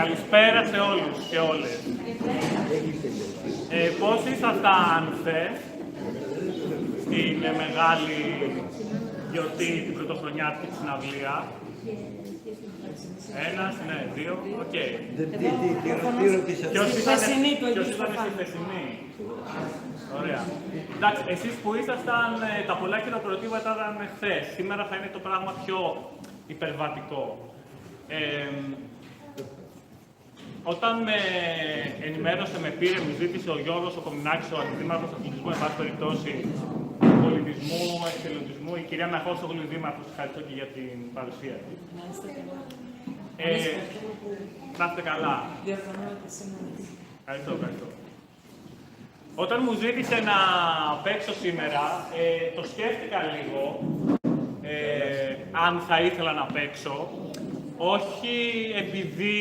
Καλησπέρα σε όλους και όλες. Πώς ήσασταν χθες στην μεγάλη γιορτή, την πρωτοχρονιάτικη συναυλία? Ένας, ναι, δύο, οκ. Ποιος ήταν στη χθεσινή? Ωραία. Εντάξει, εσείς που ήσασταν, τα πολλά χειροκροτήματα ήταν χθες. Σήμερα θα είναι το πράγμα πιο υπερβατικό. Όταν με ενημέρωσε, με πήρε, μου ζήτησε ο Γιώργος ο Κομινάκης, ο αντιδήμαρχος αθλητισμού, εν πάση περιπτώσει, πολιτισμού, εθελοντισμού, η κυρία Ναχώσογλου, η δήμαρχος, ευχαριστώ και για την παρουσία της. Να είστε καλά. Ευχαριστώ. Όταν μου ζήτησε να παίξω σήμερα, το σκέφτηκα λίγο, αν θα ήθελα να παίξω. Όχι επειδή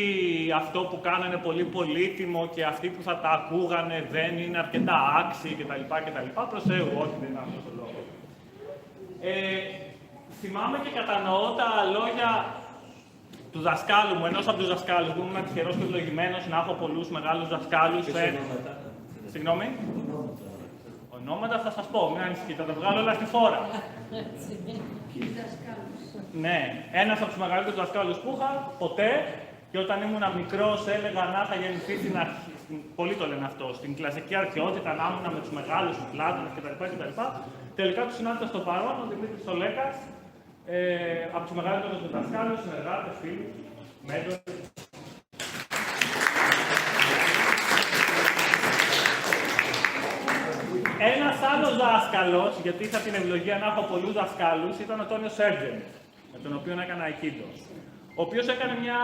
αυτό που κάνω είναι πολύ πολύτιμο και αυτοί που θα τα ακούγανε δεν είναι αρκετά άξιοι κτλ. Προς Θεού, όχι, δεν είναι αυτός ο λόγος. Θυμάμαι και κατανοώ τα λόγια του δασκάλου μου, ενός από τους δασκάλους μου. Ήμουν τυχερός και ευλογημένος να έχω πολλούς μεγάλους δασκάλους. Συγγνώμη. Ονόματα θα σας πω, μην ανησυχείτε, θα τα βγάλω όλα στη φόρα. Ναι, ένας από τους μεγαλύτερους δασκάλους που είχα ποτέ, και όταν ήμουν μικρός έλεγα να είχα γεννηθεί στην αρχή, πολλοί το λένε αυτό, στην κλασική αρχαιότητα, να ήμουν με τους μεγάλους, του Πλάτωνας κτλ. Τελικά του συνάντησα στο παρόν, ο Δημήτρης Τολέκας, από τους μεγαλύτερους δασκάλους, συνεργάτες, φίλους, μέντορες. Ένας άλλος δάσκαλος, γιατί είχα την ευλογία να έχω πολλούς δασκάλους, ήταν ο Τόνιος Σέρτζεν, με τον οποίο έκανα Aikido. Ο οποίος έκανε μια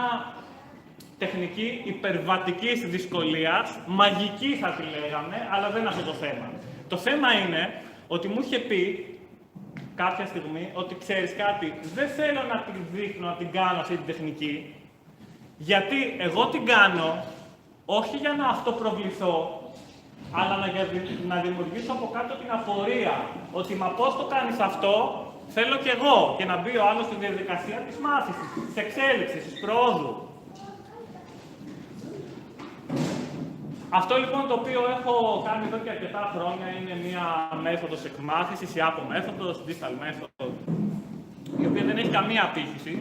τεχνική υπερβατικής δυσκολίας, μαγική θα τη λέγαμε, αλλά δεν είναι αυτό το θέμα. Το θέμα είναι ότι μου είχε πει κάποια στιγμή ότι ξέρεις κάτι, δεν θέλω να την δείχνω, να την κάνω αυτή την τεχνική, γιατί εγώ την κάνω όχι για να αυτοπροβληθώ, αλλά να δημιουργήσω από κάτω την απορία ότι μα πώς το κάνεις αυτό, θέλω κι εγώ, και να μπει ο άλλος στη διαδικασία της μάθησης, της εξέλιξης, της προόδου. Αυτό λοιπόν το οποίο έχω κάνει εδώ και αρκετά χρόνια είναι μία μέθοδος εκμάθησης, η APO μέθοδος, digital method, η οποία δεν έχει καμία απήχηση.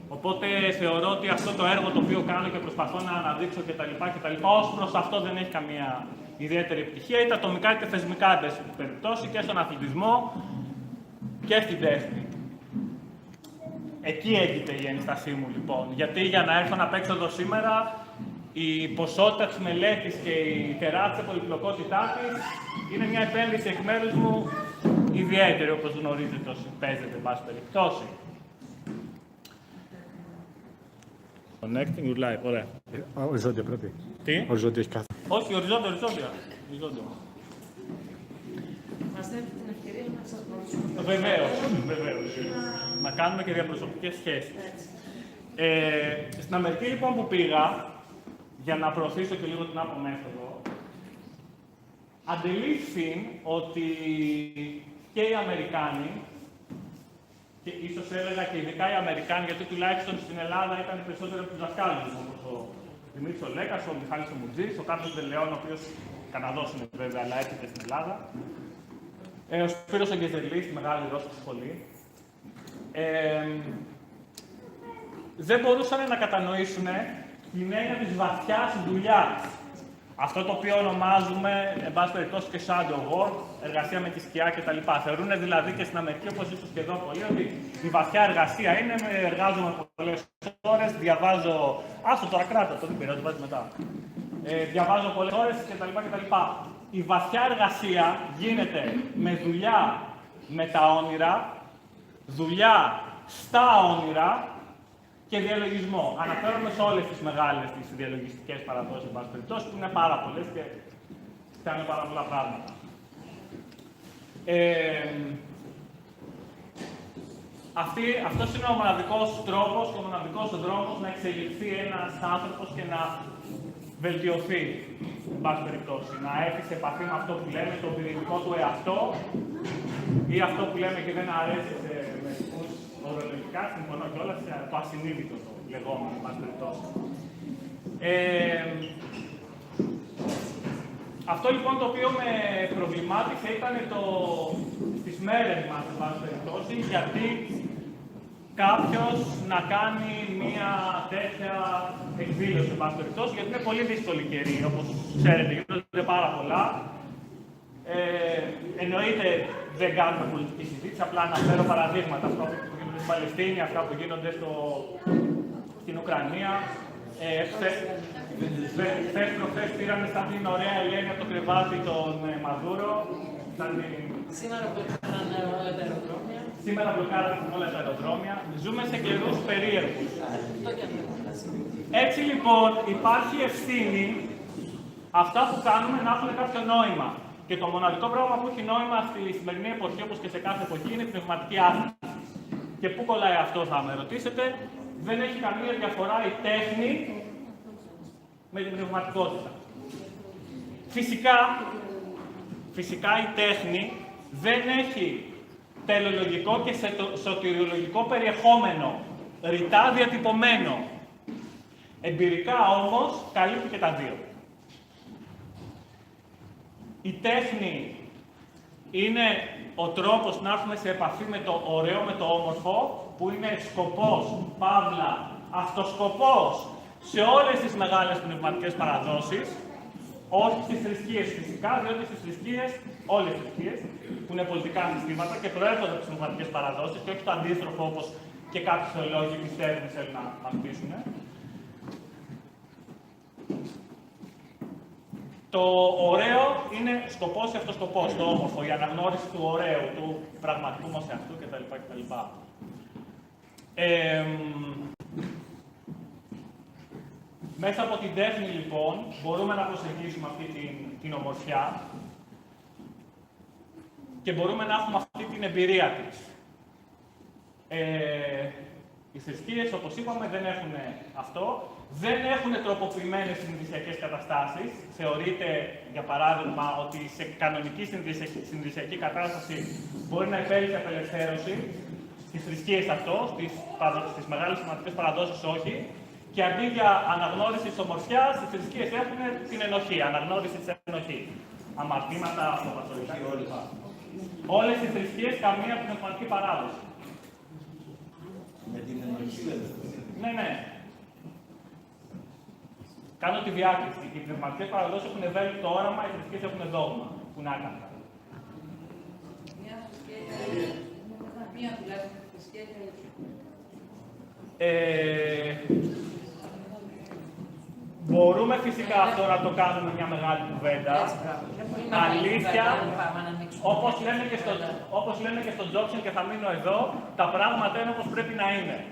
Οπότε θεωρώ ότι αυτό το έργο το οποίο κάνω και προσπαθώ να αναδείξω κτλ. Ως προς αυτό δεν έχει καμία ιδιαίτερη επιτυχία, είτε ατομικά είτε θεσμικά περιπτώσει και στον αθλητισμό και στην τέχνη. Εκεί έγκυται η ένστασή μου λοιπόν. Γιατί για να έρθω να παίξω εδώ σήμερα, η ποσότητα της μελέτης και η τεράστια πολυπλοκότητά της είναι μια επένδυση εκ μέρους μου ιδιαίτερη, όπως γνωρίζετε όσοι παίζετε, εν πάση περιπτώσει. Connecting your life, ωραία. Οριζόντια πρέπει. Τι? Οριζόντια έχει κάθε. Όχι, οριζόντια. Μας δίνετε την ευκαιρία να σας γνωρίσουμε. Βεβαίως. Να κάνουμε και διαπροσωπικές σχέσεις. Στην Αμερική λοιπόν που πήγα, για να προωθήσω και λίγο την APO μέθοδο, αντελήφθη ότι και οι Αμερικάνοι, και ίσως έλεγα και ειδικά οι Αμερικάνοι, γιατί τουλάχιστον στην Ελλάδα ήταν περισσότερο από τους δασκάλους, όπως ο Δημήτρης Τολέκας, ο Μιχάλης ο Μουτζής, ο Κάρλος Ντελεόν, ο οποίος Καναδός είναι βέβαια, αλλά έρχεται στην Ελλάδα, ο Σπύρος ο Γκεζελής, στη Μεγάλη Ρώσικη Σχολή. Δεν μπορούσαν να κατανοήσουν την έννοια της βαθιάς δουλειάς. Αυτό το οποίο ονομάζουμε, εν πάση περιπτώσει, και shadow work, εργασία με τη σκιά κτλ. Θεωρούν δηλαδή και στην Αμερική, όπως ίσως και εδώ πολλοί, ότι η βαθιά εργασία είναι εργάζομαι πολλές ώρες, διαβάζω. Άστο τώρα, κράτα το, δεν πειράζει, το βάζει μετά. Διαβάζω πολλές ώρες κτλ. Η βαθιά εργασία γίνεται με δουλειά με τα όνειρα, δουλειά στα όνειρα και διαλογισμό. Αναφέρομαι σε όλες τις μεγάλες τις διαλογιστικές παραδόσεις, εν πάση περιπτώσει, που είναι πάρα πολλές και κάνουν πάρα πολλά πράγματα. Αυτός είναι ο μοναδικός τρόπος και ο μοναδικός δρόμος να εξελιχθεί ένας άνθρωπος και να βελτιωθεί, εν πάση περιπτώσει. Να έρθει σε επαφή με αυτό που λέμε, τον πυρηνικό του εαυτό, ή αυτό που λέμε και δεν αρέσει σε μερικούς ορολογικά, συμφωνώ κιόλας, το ασυνείδητο το λεγόμενο, εν πάση περιπτώσει. Αυτό λοιπόν το οποίο με προβλημάτισε ήταν στις μέρες μας, εν πάση περιπτώσει, γιατί κάποιος να κάνει μία τέτοια εκδήλωση, εν πάση περιπτώσει, γιατί είναι πολύ δύσκολη καιρή, όπως ξέρετε, γίνονται πάρα πολλά. Εννοείται δεν κάνουμε πολιτική συζήτηση, απλά αναφέρω παραδείγματα, αυτά που γίνονται στην Παλαιστίνη, αυτά που γίνονται στην Ουκρανία. Χθες πήραμε σαν την ωραία Ελένη από το κρεβάτι τον Μαδούρο. Σήμερα μπλοκάρανε όλα τα αεροδρόμια. Σήμερα μπλοκάρανε όλα τα αεροδρόμια. Ζούμε σε καιρούς περίεργους. Έτσι λοιπόν υπάρχει ευθύνη αυτά που κάνουμε να έχουν κάποιο νόημα. Και το μοναδικό πράγμα που έχει νόημα στη σημερινή εποχή, όπως και σε κάθε εποχή, είναι η πνευματική άσκηση. Και πού κολλάει αυτό, θα με ρωτήσετε. Δεν έχει καμία διαφορά η τέχνη με την πνευματικότητα. Φυσικά η τέχνη δεν έχει τελεολογικό και σωτηριολογικό περιεχόμενο, ρητά διατυπωμένο. Εμπειρικά όμως καλύπτει και τα δύο. Η τέχνη είναι ο τρόπος να έρθουμε σε επαφή με το ωραίο, με το όμορφο, που είναι σκοπός, παύλα, αυτοσκοπός σε όλες τις μεγάλες πνευματικές παραδόσεις, όχι στις θρησκείες φυσικά, διότι στις θρησκείες, όλες τις θρησκείες, που είναι πολιτικά συστήματα και προέρχονται από τις πνευματικές παραδόσεις και όχι το αντίστροφο όπως και κάποιοι θεολόγοι πιστεύουν θέλουν να μας πείσουν. Το ωραίο είναι σκοπός ή αυτοσκοπός, το όμορφο, η αναγνώριση του ωραίου, του πραγματικού μας εαυτού κτλ. Μέσα από την τέχνη, λοιπόν, μπορούμε να προσεγγίσουμε αυτή την ομορφιά και μπορούμε να έχουμε αυτή την εμπειρία της. Οι θρησκείες, όπως είπαμε, δεν έχουν αυτό. Δεν έχουν τροποποιημένες συνειδησιακές καταστάσεις. Θεωρείται, για παράδειγμα, ότι σε κανονική συνειδησιακή κατάσταση μπορεί να υπέλθει απελευθέρωση. Στις θρησκείες αυτό, στις μεγάλες σημαντικές παραδόσεις όχι. Και αντί για αναγνώριση της ομορφιάς, οι θρησκείες έχουν την ενοχή, αναγνώριση της ενοχής. Αμαρτήματα, αυτοπατολικά κλπ. Όλες οι θρησκείες καμία πνευματική παράδοση. Με την ενοχή, Ναι, ναι. Κάνω τη διάκριση. Οι πνευματικές παραδόσεις έχουν ευέλικτο όραμα, οι θρησκείες έχουν δόγμα. Που να κάνουν. Μία τουλάχιστον θρησκεία. Μπορούμε φυσικά αυτό να το κάνουμε μια μεγάλη κουβέντα. Αλήθεια, όπως λένε και στον Τζόξεν και θα μείνω εδώ, τα πράγματα είναι όπως πρέπει να είναι.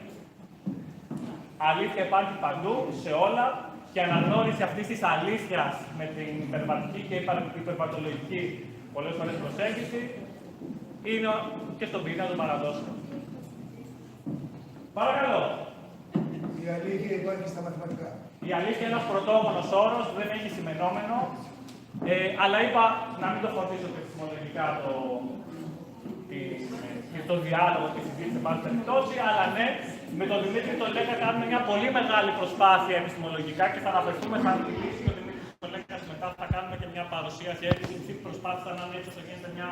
Αλήθεια υπάρχει παντού, σε όλα, και αναγνώριση αυτής της αλήθειας με την υπερβατική και υπερβατολογική πολλές φορές προσέγγιση είναι και στον πυρήνα των παραδόσεων. Παρακαλώ. Η αλήθεια υπάρχει στα μαθηματικά. Η αλήθεια είναι ένας πρωτόγονος όρος, δεν έχει σημενόμενο, αλλά είπα να μην το φορτίσω επιστημολογικά το διάλογο και συζήτηση σε πάση περιπτώσει, αλλά ναι, με τον Δημήτρη τον Λέκα κάνουμε μια πολύ μεγάλη προσπάθεια επιστημολογικά και θα αναφερθούμε, θα μιλήσει και ο Δημήτρης τον Λέκα μετά, θα κάνουμε και μια παρουσίαση έτσι, που προσπάθησα να είναι έτσι όσο γίνεται μια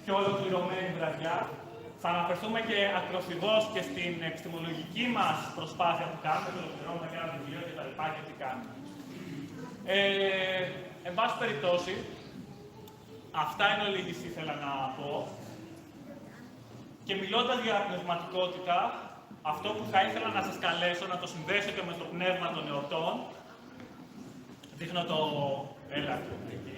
πιο ολοκληρωμένη βραδιά. Θα αναφερθούμε και ακροφυγώς και στην επιστημολογική μας προσπάθεια που κάνουμε, και ολοκληρώνουμε και ένα βιβλίο και τα λοιπά και τι κάνουμε. Εν πάση περιπτώσει, αυτά είναι όλη τι ήθελα να πω. Και μιλώντας για πνευματικότητα, αυτό που θα ήθελα να σας καλέσω να το συνδέσετε με το πνεύμα των εορτών, δείχνω το έλατο εκεί.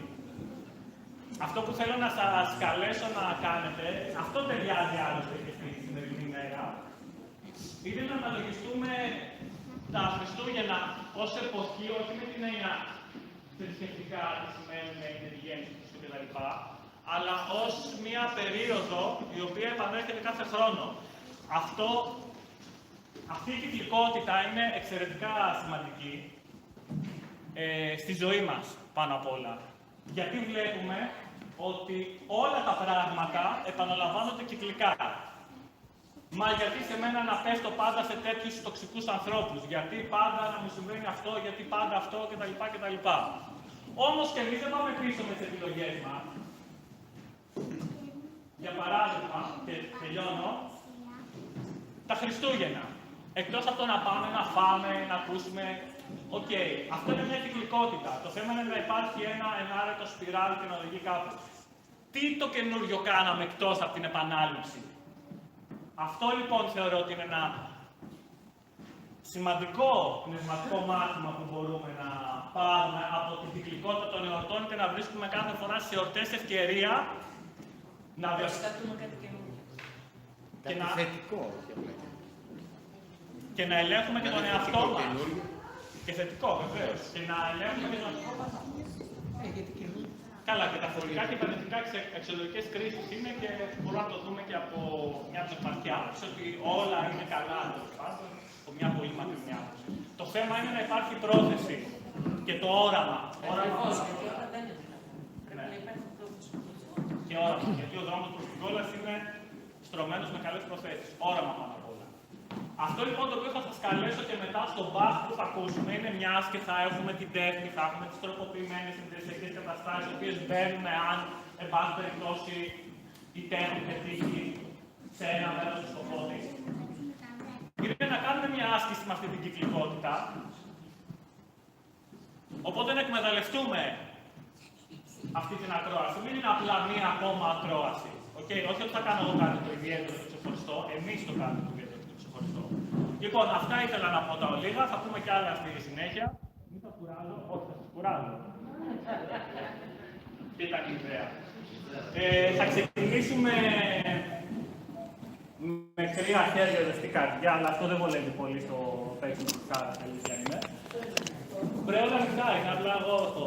Αυτό που θέλω να σας καλέσω να κάνετε, αυτό ταιριάζει άλλωστε και στη σημερινή ημέρα, είναι να αναλογιστούμε τα Χριστούγεννα ως εποχή, όχι με την έννοια θρησκευτικά, τι σημαίνουν η γέννηση του κτλ., αλλά ως μία περίοδο η οποία επανέρχεται κάθε χρόνο. Αυτή η κυκλικότητα είναι εξαιρετικά σημαντική στη ζωή μας, πάνω απ' όλα. Γιατί βλέπουμε ότι όλα τα πράγματα επαναλαμβάνονται κυκλικά. Μα γιατί σε μένα να πέφτω πάντα σε τέτοιους τοξικούς ανθρώπους, γιατί πάντα να μου συμβαίνει αυτό, γιατί πάντα αυτό κτλ. Όμως και εμείς δεν πάμε πίσω με τις επιλογές μας. Για παράδειγμα, και τελειώνω, τα Χριστούγεννα. Εκτός από το να πάμε, να φάμε, να ακούσουμε, οκ, αυτό είναι μια κυκλικότητα. Το θέμα είναι να υπάρχει ένα ενάρετο σπιράλ και να οδηγεί κάπου. Τι το καινούριο κάναμε εκτός από την επανάληψη? Αυτό λοιπόν θεωρώ ότι είναι ένα σημαντικό πνευματικό μάθημα που μπορούμε να πάρουμε από την κυκλικότητα των εορτών και να βρίσκουμε κάθε φορά σε εορτές ευκαιρία να Προσκατούμε κάτι καινούργιο. Κάτι θετικό, όχι απλά. Και να ελέγχουμε και τον εαυτό μας. Και θετικό, βεβαίως. Και να ελέγχουμε και τον εαυτό μας. Γιατί καινούργιο. Καλά, και τα φορικά και επενδυτικά εξολογικές κρίσεις είναι και μπορούμε να το δούμε και από μια πνευματική άποψη, ότι όλα είναι καλά, τέλος πάντων, από μια πολύ μακρινή άποψη. Το θέμα είναι να υπάρχει πρόθεση και το όραμα. Ακριβώς, γιατί όλα δεν είναι καλά. Πρέπει να υπάρχει πρόθεση. Και όραμα, γιατί ο δρόμος προς την κόλαση είναι στρωμένος με καλές προθέσεις. Όραμα πάνω απ' όλα. Αυτό λοιπόν το οποίο θα σας καλέσω και μετά στον μπαχ που θα ακούσουμε είναι μιας και θα έχουμε την τέχνη, θα έχουμε τις τροποποιημένες συνδεσιακές καταστάσεις, οι οποίες μπαίνουν αν, εν πάση περιπτώσει, η τέχνη πετύχει σε ένα μέρος του σκοπό της. Είναι να κάνουμε μια άσκηση με αυτή την κυκλικότητα. Οπότε να εκμεταλλευτούμε αυτή την ακρόαση. Μην είναι απλά μία ακόμα ακρόαση. Okay? Όχι ότι θα κάνω εγώ κάτι το ιδιαίτερο και ξεχωριστό, εμείς το κάνουμε το ιδιαίτερο και ξεχωριστό. Λοιπόν, αυτά ήθελα να πω τα ολίγα. Θα πούμε κι άλλα στη συνέχεια. Μην θα κουράζω. Όχι, θα σας κουράζω. Και ήταν η ιδέα. Θα ξεκινήσουμε με κρύα χέρια ζεστή καρδιά, αλλά αυτό δεν βολεύει πολύ στο παίξιμο της κάρτας, αλήθεια είναι. Πρέπει όλα ανοιχτά, είναι απλά εγώ το...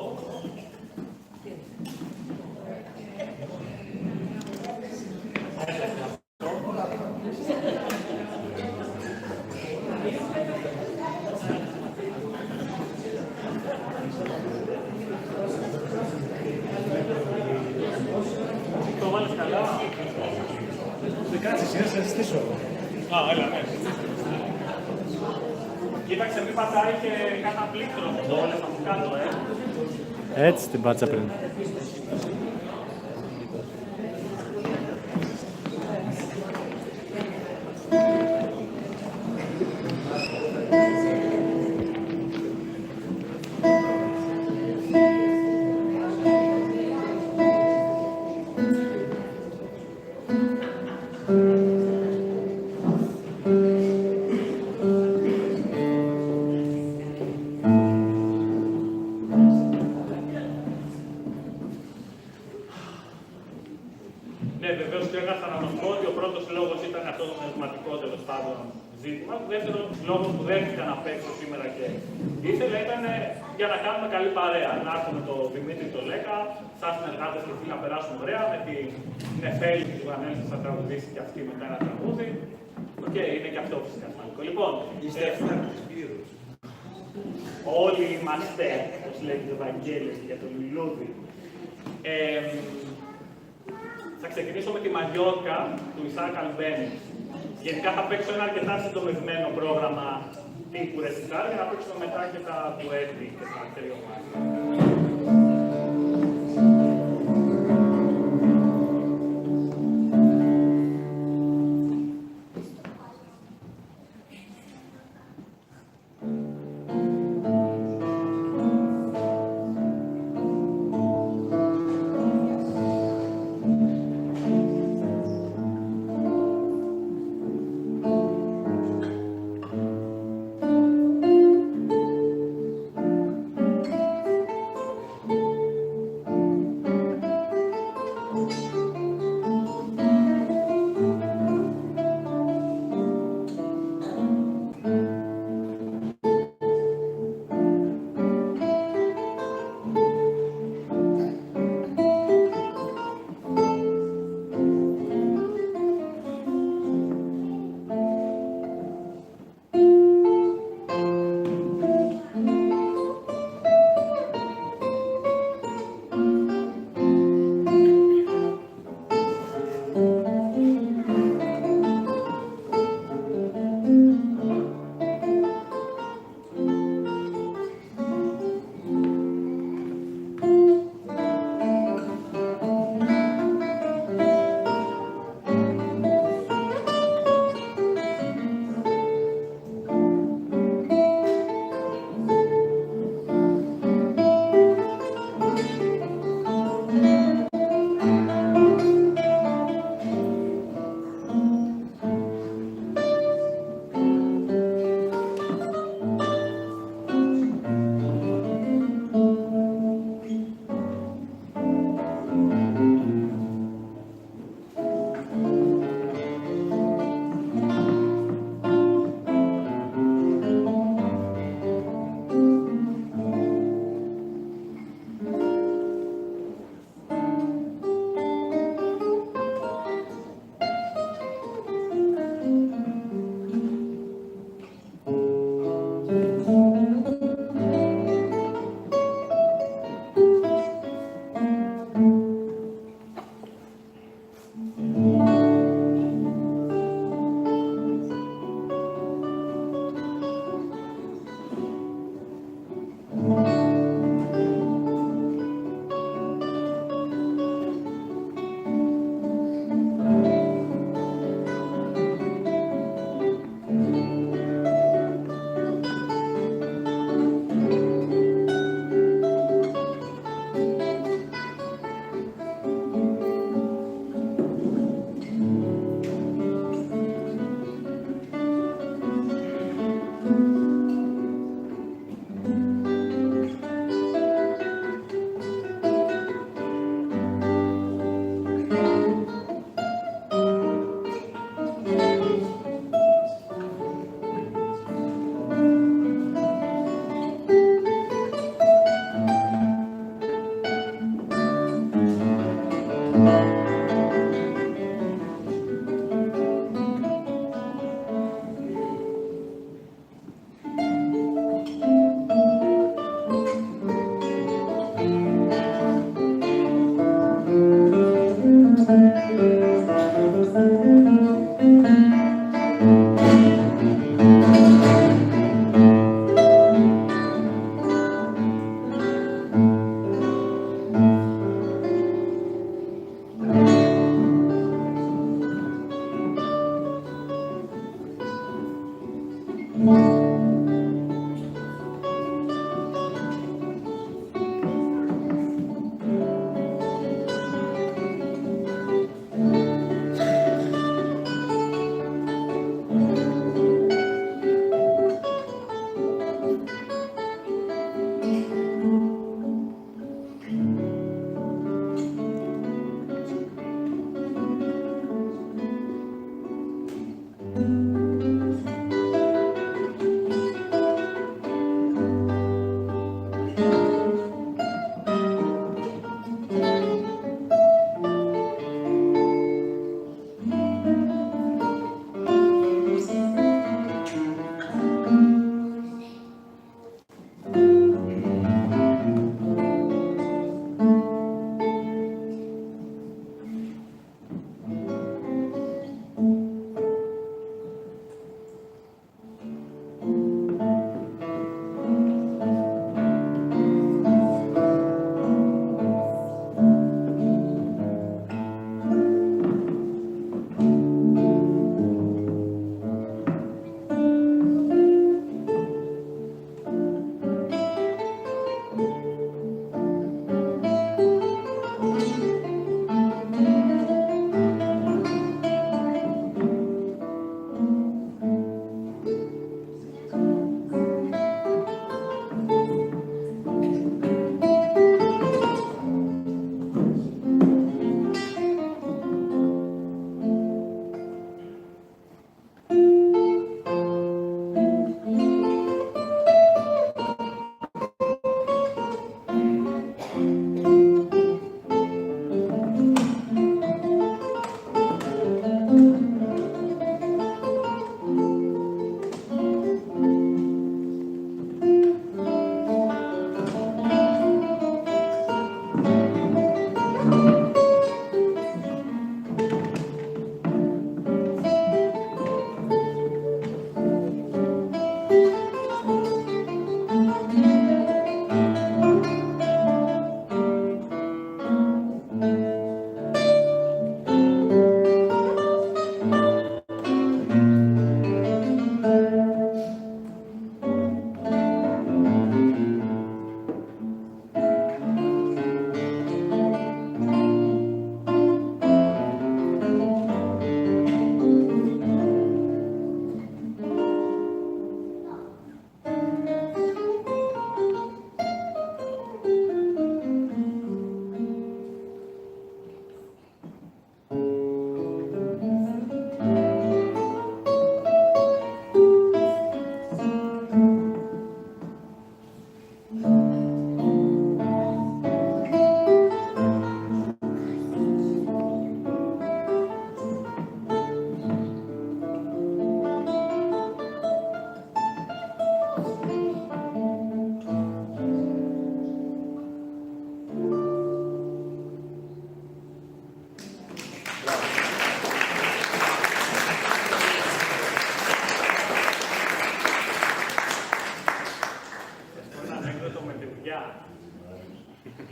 Το βάλεις καλά. Δεν κάτσεις, είναι σε ζητήσω. Α, έλα, ναι. Κοίταξε, μην πατάει και κάνα πλήκτρο το όλες από κάτω, Έτσι την πάτσα πριν. Ναι, βεβαίως και έγραψα να μας πω ότι ο πρώτος λόγος ήταν αυτό το πνευματικό τέλος πάντων ζήτημα. Ο δεύτερος λόγος που δέχτηκα να παίξω σήμερα και ήθελα ήταν για να κάνουμε καλή παρέα. Να έχουμε τον Δημήτρη το Λέκα, σαν συνεργάτες και εκεί να περάσουμε ωραία, με την Νεφέλη και την Βανέλη θα τραγουδήσει και αυτή μετά ένα τραγούδι. Και είναι και αυτό φυσικά σημαντικό. Λοιπόν, Είστε αυτάρτης πλήρως. όλοι είμαστε, όπως λέει το Ευαγγέλιο για το λουλούδι. Θα ξεκινήσω με τη Μαγιόρκα του Ισάκ Αλμπένη. Γενικά θα παίξω ένα αρκετά συντομευμένο πρόγραμμα τύπου ρεσιτάλ για να παίξω μετά και τα ντουέτη και τα τελειωμάτια.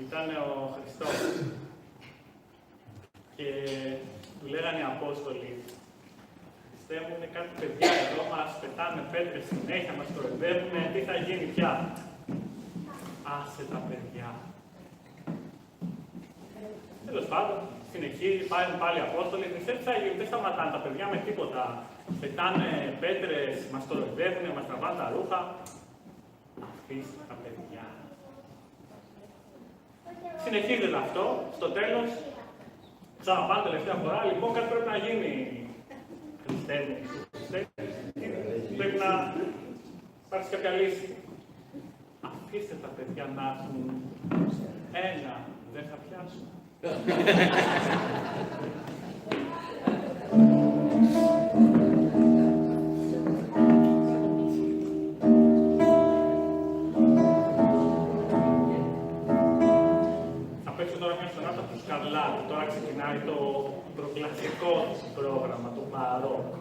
Ήταν ο Χριστός. Και του λέγανε οι Απόστολοι, Χριστέ μου, είναι κάτι παιδιά εδώ, μας πετάνε πέτρες συνέχεια, μας κοροϊδεύουν, τι θα γίνει πια. Άσε τα παιδιά. Τέλος πάντων, συνεχίζει, πάλι οι Απόστολοι, Χριστέ τι θα γίνει, δεν σταματάνε τα παιδιά με τίποτα. Πετάνε πέτρες, μας κοροϊδεύουν, μας τραβάνε τα ρούχα. Αφήστε τα παιδιά. Συνεχίζεται αυτό, στο τέλος, ξαναπάνε τελευταία φορά, λοιπόν κάτι πρέπει να γίνει. Χριστέ μου, πρέπει να υπάρξει κάποια λύση. Αφήστε τα παιδιά να έρθουν. Ένα, δεν θα πιάσουν. Θα παίξω τώρα μια σονάτα του Σκαρλάτη. Τώρα ξεκινάει το προκλασικό πρόγραμμα, το μπαρόκ.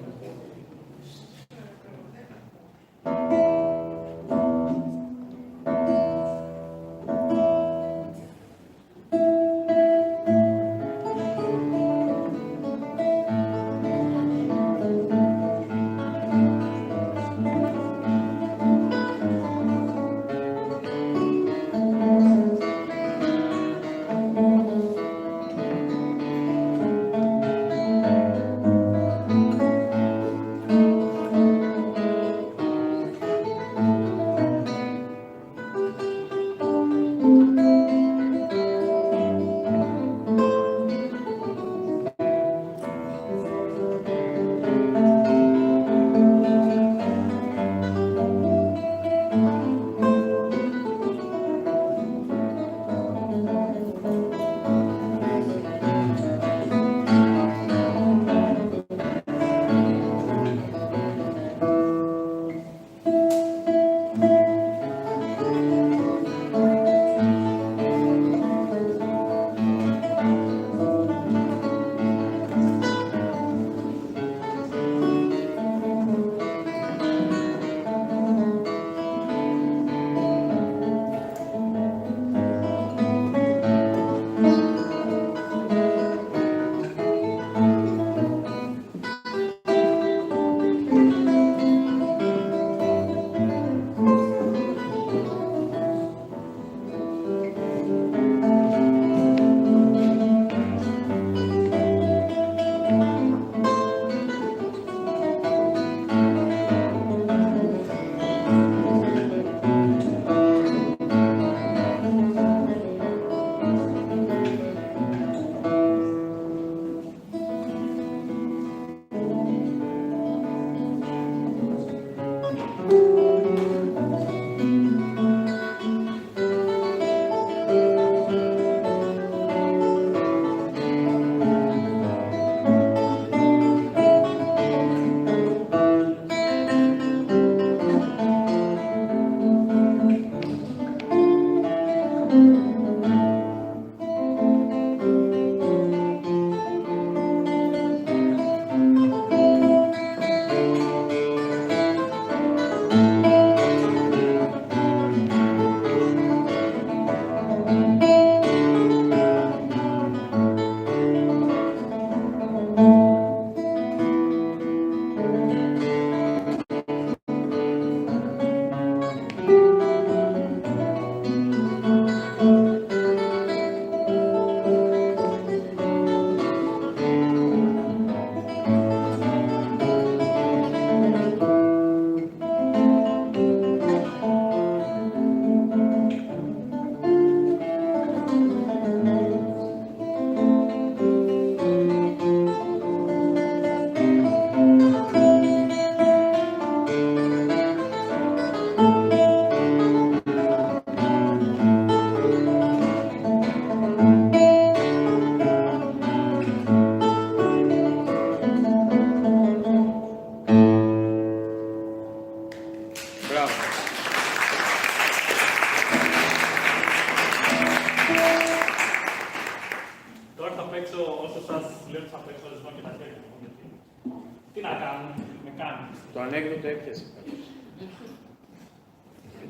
Τι να κάνουν, με κάνουν. Το ανέκδοτο έπιασε.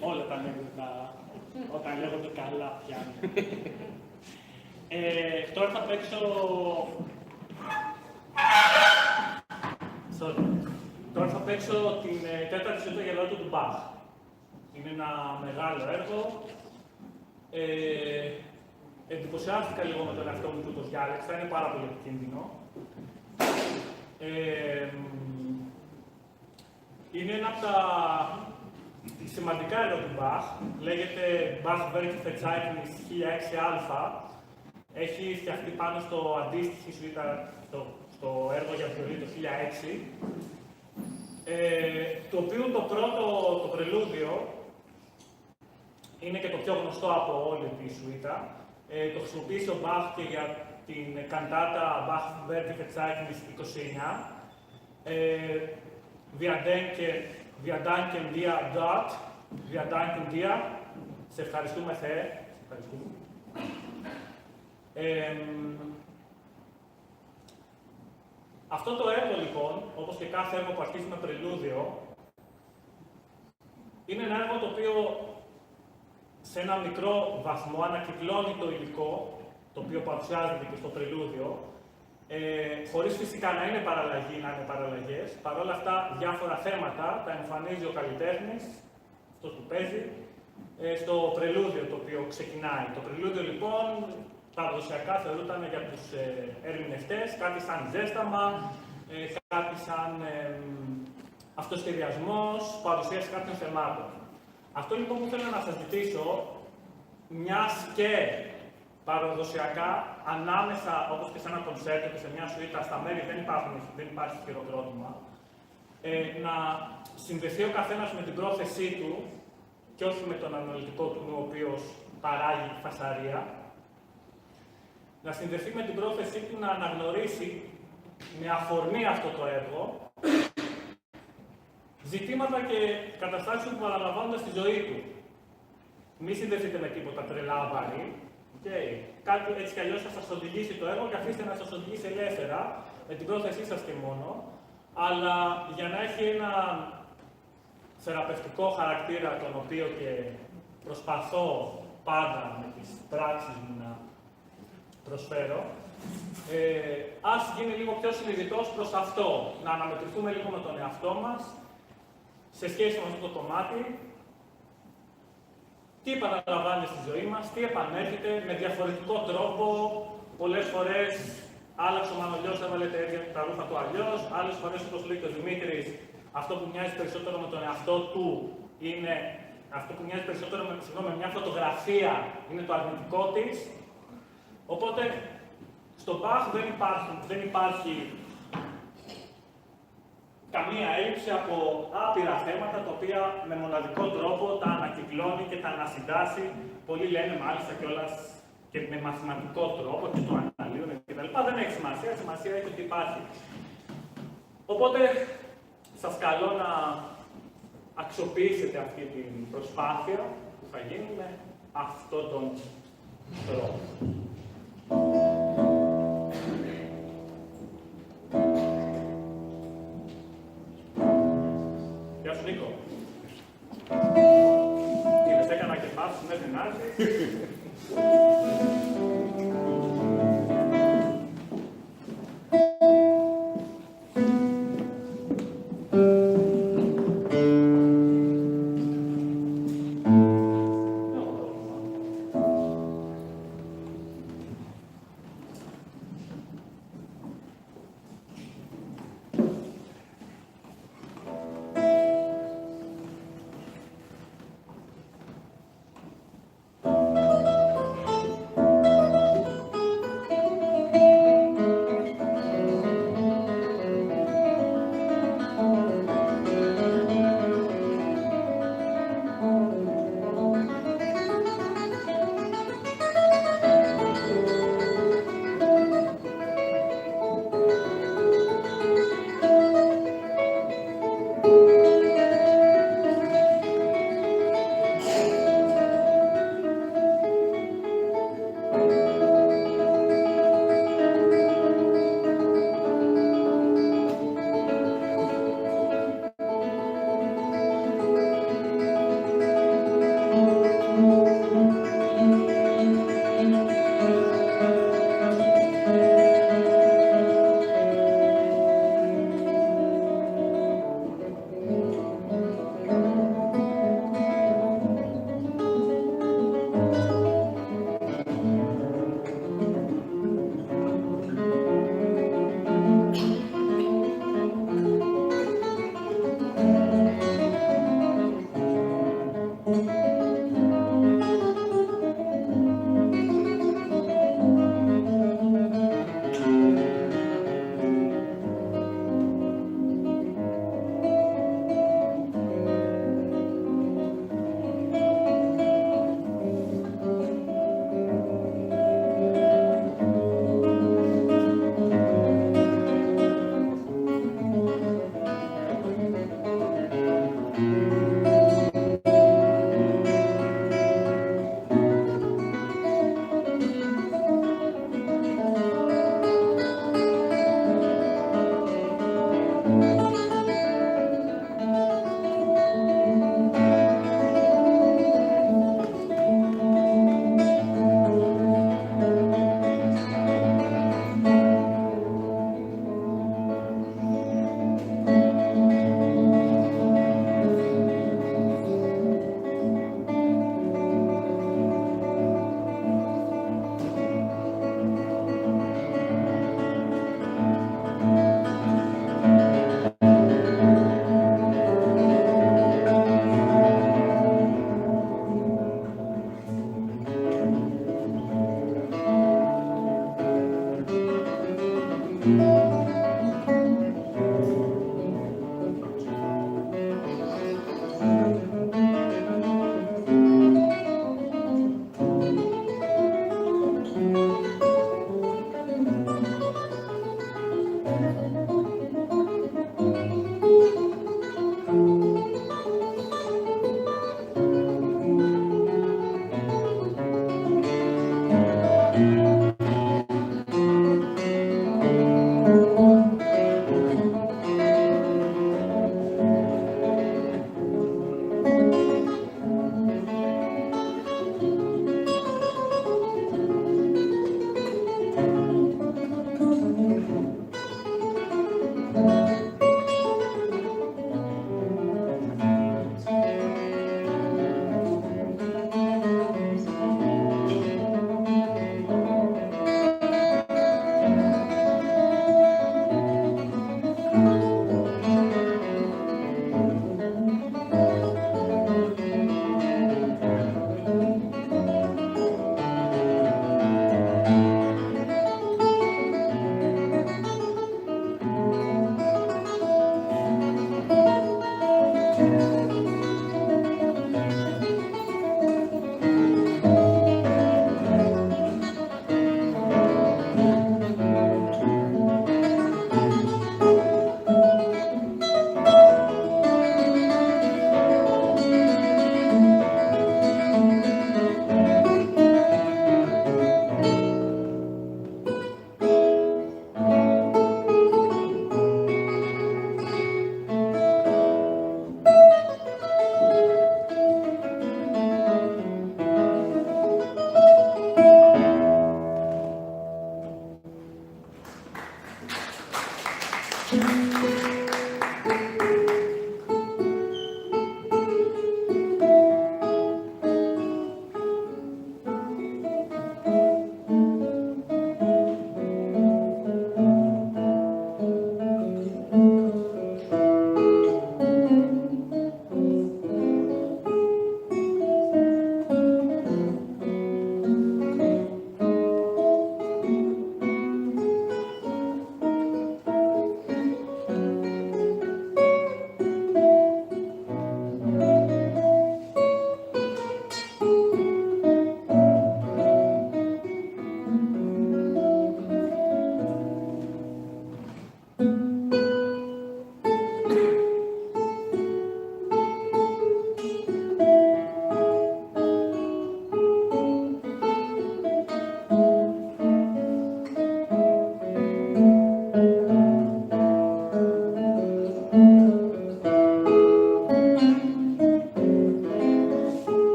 Όλα τα ανέκδοτα Όταν λέγονται καλά πιάνουν. Τώρα θα παίξω... Τώρα θα παίξω την τέταρτη σιούτα για λαότο του Μπαχ. Είναι ένα μεγάλο έργο. Εντυπωσιάστηκα λίγο με τον εαυτό μου που το διάλεξα, είναι πάρα πολύ επικίνδυνο. Είναι ένα από τα σημαντικά έργα του Μπαχ. Λέγεται Bach Werke Verzeichnis 1006α. Έχει φτιαχτεί πάνω στο αντίστοιχη σουίτα, στο έργο για βιολί το 1006. Το οποίο το πρώτο, το πρελούδιο, είναι και το πιο γνωστό από όλη τη σουίτα. Το χρησιμοποίησε ο Μπαχ και για την καντάτα Bach Werke Verzeichnis 29. Wir danken dir Gott, wir danken dir. Σε ευχαριστούμε Θεέ. Σε ευχαριστούμε. Αυτό το έργο λοιπόν, όπως και κάθε έργο που αρχίζει με πρελούδιο, είναι ένα έργο το οποίο σε ένα μικρό βαθμό ανακυκλώνει το υλικό, το οποίο παρουσιάζεται και στο πρελούδιο, χωρίς φυσικά να είναι παραλλαγή, να είναι παραλλαγές. Παρ' όλα αυτά, διάφορα θέματα τα εμφανίζει ο καλλιτέχνης, αυτός που παίζει, στο πρελούδιο το οποίο ξεκινάει. Το πρελούδιο λοιπόν, παραδοσιακά θεωρούταν για τους ερμηνευτές κάτι σαν ζέσταμα, κάτι σαν αυτοσχεδιασμός, παρουσίαση κάποιων θεμάτων. Αυτό λοιπόν που θέλω να σας ζητήσω, μιας και παραδοσιακά, ανάμεσα, όπως και σε ένα κονσέρτο και σε μια σουίτα, στα μέρη δεν υπάρχει χειροκρότημα, να συνδεθεί ο καθένας με την πρόθεσή του και όχι με τον αναλυτικό του νου, ο οποίος παράγει φασαρία, να συνδεθεί με την πρόθεσή του να αναγνωρίσει με αφορμή αυτό το έργο ζητήματα και καταστάσεις που παραλαμβάνονται στη ζωή του. Μη συνδεθείτε με τίποτα τρελά βαρύ. Κάτι έτσι κι αλλιώς θα σας οδηγήσει το έργο και αφήστε να σας οδηγήσει ελεύθερα, με την πρόθεσή σας και μόνο, αλλά για να έχει ένα θεραπευτικό χαρακτήρα, τον οποίο και προσπαθώ πάντα με τις πράξεις μου να προσφέρω, ας γίνει λίγο πιο συνειδητός προς αυτό, να αναμετρηθούμε λίγο με τον εαυτό μας, σε σχέση με αυτό το κομμάτι, τι επαναλαμβάνει στη ζωή μας, τι επανέρχεται με διαφορετικό τρόπο. Πολλές φορές άλλαξε ο Μανολιός, έβαλε τα ρούχα του αλλιώς. Άλλες φορές, όπως λέει και ο Δημήτρης, αυτό που μοιάζει περισσότερο με τον εαυτό του είναι αυτό που μοιάζει περισσότερο με μια φωτογραφία, είναι το αρνητικό της. Οπότε, στον Μπαχ δεν υπάρχει καμία έλλειψη από άπειρα θέματα, τα οποία με μοναδικό τρόπο τα ανακυκλώνει και τα ανασυντάσσει. Πολλοί λένε μάλιστα κιόλας και με μαθηματικό τρόπο και το αναλύουν κτλ. Δεν έχει σημασία, σημασία έχει ότι υπάρχει. Οπότε, σας καλώ να αξιοποιήσετε αυτή την προσπάθεια που θα γίνει με αυτόν τον τρόπο. Γεια σου, Νίκο. Είδες, έκανα και πάθος μέχρι να έρθει.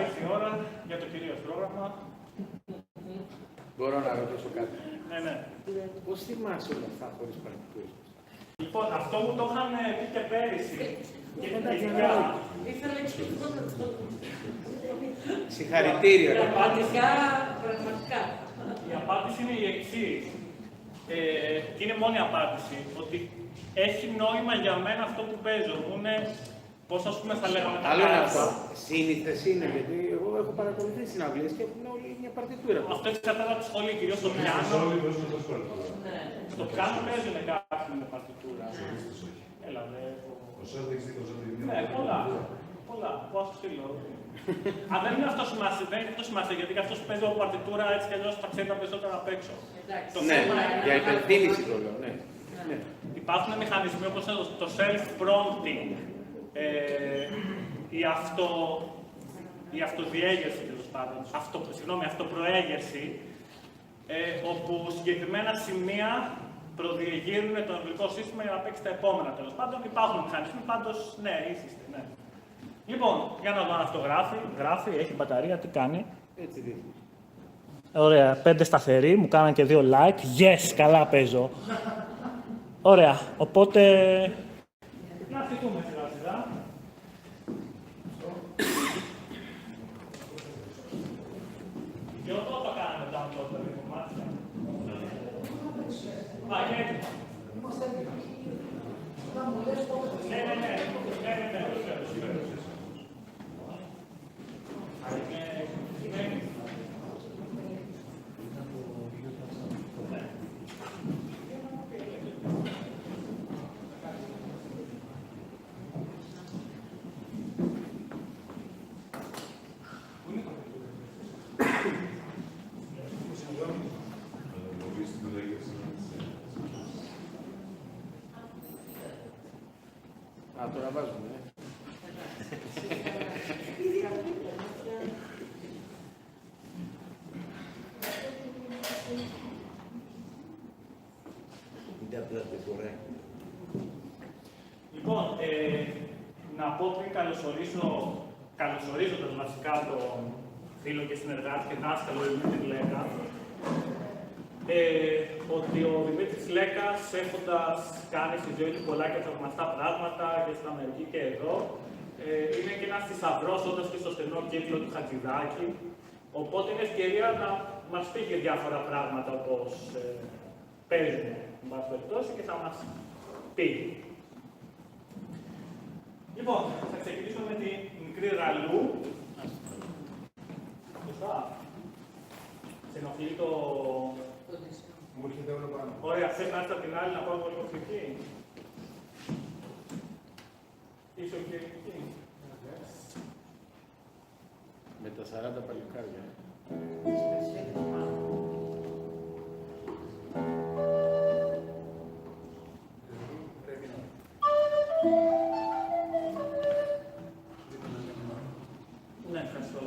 ήρθε η ώρα για το κυρίως πρόγραμμα. Μπορώ να ρωτήσω κάτι. Ναι. Πώς θυμάσαι όλα αυτά χωρίς παρτιτούρες? Λοιπόν, αυτό μου το είχαν πει και πέρυσι. Και γενικά, Ήθελα και αυτό. Συγχαρητήρια. Πραγματικά, πραγματικά. η απάντηση είναι η εξής. Και είναι μόνη απάντηση. Ότι έχει νόημα για μένα αυτό που παίζω. Μου είναι, πώς ας πούμε θα λέγαμε τα Άλλο είναι κάρτα. αυτό. Σύνηθες είναι, γιατί εγώ έχω παρακολουθήσει συναυλίες και έχουν όλοι μια παρτιτούρα. Αυτό εξαρτάται από τη σχολή, κυρίως στο πιάνο. Όλοι παίζουν το σχόλιο. Ναι. Στο πιάνο παίζουν κάποιοι με παρτιτούρα. Έλα, Ο Σέλτ έχει δίκιο, Ναι, πολλά. Πώς σου στείλω. Αν δεν είναι αυτό σημασία, δεν είναι αυτό σημασία, γιατί και αυτός που παίζει από παρτιτούρα έτσι κι αλλιώς τα ξέρει τα περισσότερα απ' έξω. Εντάξει. Το Ναι, θέμα είναι για υπενθύμηση το λέω, ναι. Ναι. Υπάρχουν μηχανισμοί όπως το self-prompting, η αυτοδιέγερση τέλος πάντων, αυτοπροέγερση, όπου συγκεκριμένα σημεία προδιεγείρουν το νευρικό σύστημα για να παίξει τα επόμενα τέλος πάντων. Υπάρχουν μηχανισμοί, πάντως ναι, ίσχυστε, ναι. Λοιπόν, για να δω αν αυτό γράφει, έχει μπαταρία, τι κάνει. Έτσι δείχνει. Ωραία, 5 σταθεροί, μου κάναν και 2 like. Yes, καλά παίζω. Ωραία, οπότε... Να αρχίσουμε σιγά σιγά. Και αυτό το κάναμε μετά το τελευταίο κομμάτι. Α, είναι έτοιμα. Ναι, βεβαίως. Α, τώρα βάζουμε, Λοιπόν, να πω πριν καλωσορίζοντας βασικά τον φίλο και συνεργάτη και δάσκαλο Δημήτρη Λέκα, ότι ο Δημήτρης Λέκας, έχοντας κάνει στη ζωή του πολλά και θαυμαστά πράγματα και στην Αμερική και εδώ, είναι και ένας θησαυρός όντας και στο στενό κύκλο του Χατζηδάκη. Οπότε είναι ευκαιρία να μας πει και διάφορα πράγματα όπως παίζουν, εν πάση περιπτώσει, και θα μας πει. Λοιπόν, θα ξεκινήσουμε με τη μικρή Ραλού. Σωστά. Σε ενοχλεί το... Μου έρχεται όλο πάνω. Ωραία, θες να έρθει απ' την άλλη να πάω λίγο φρική. Είσαι ο εκεί. Με τα 40 παλικάρια. Ναι, ευχαριστώ.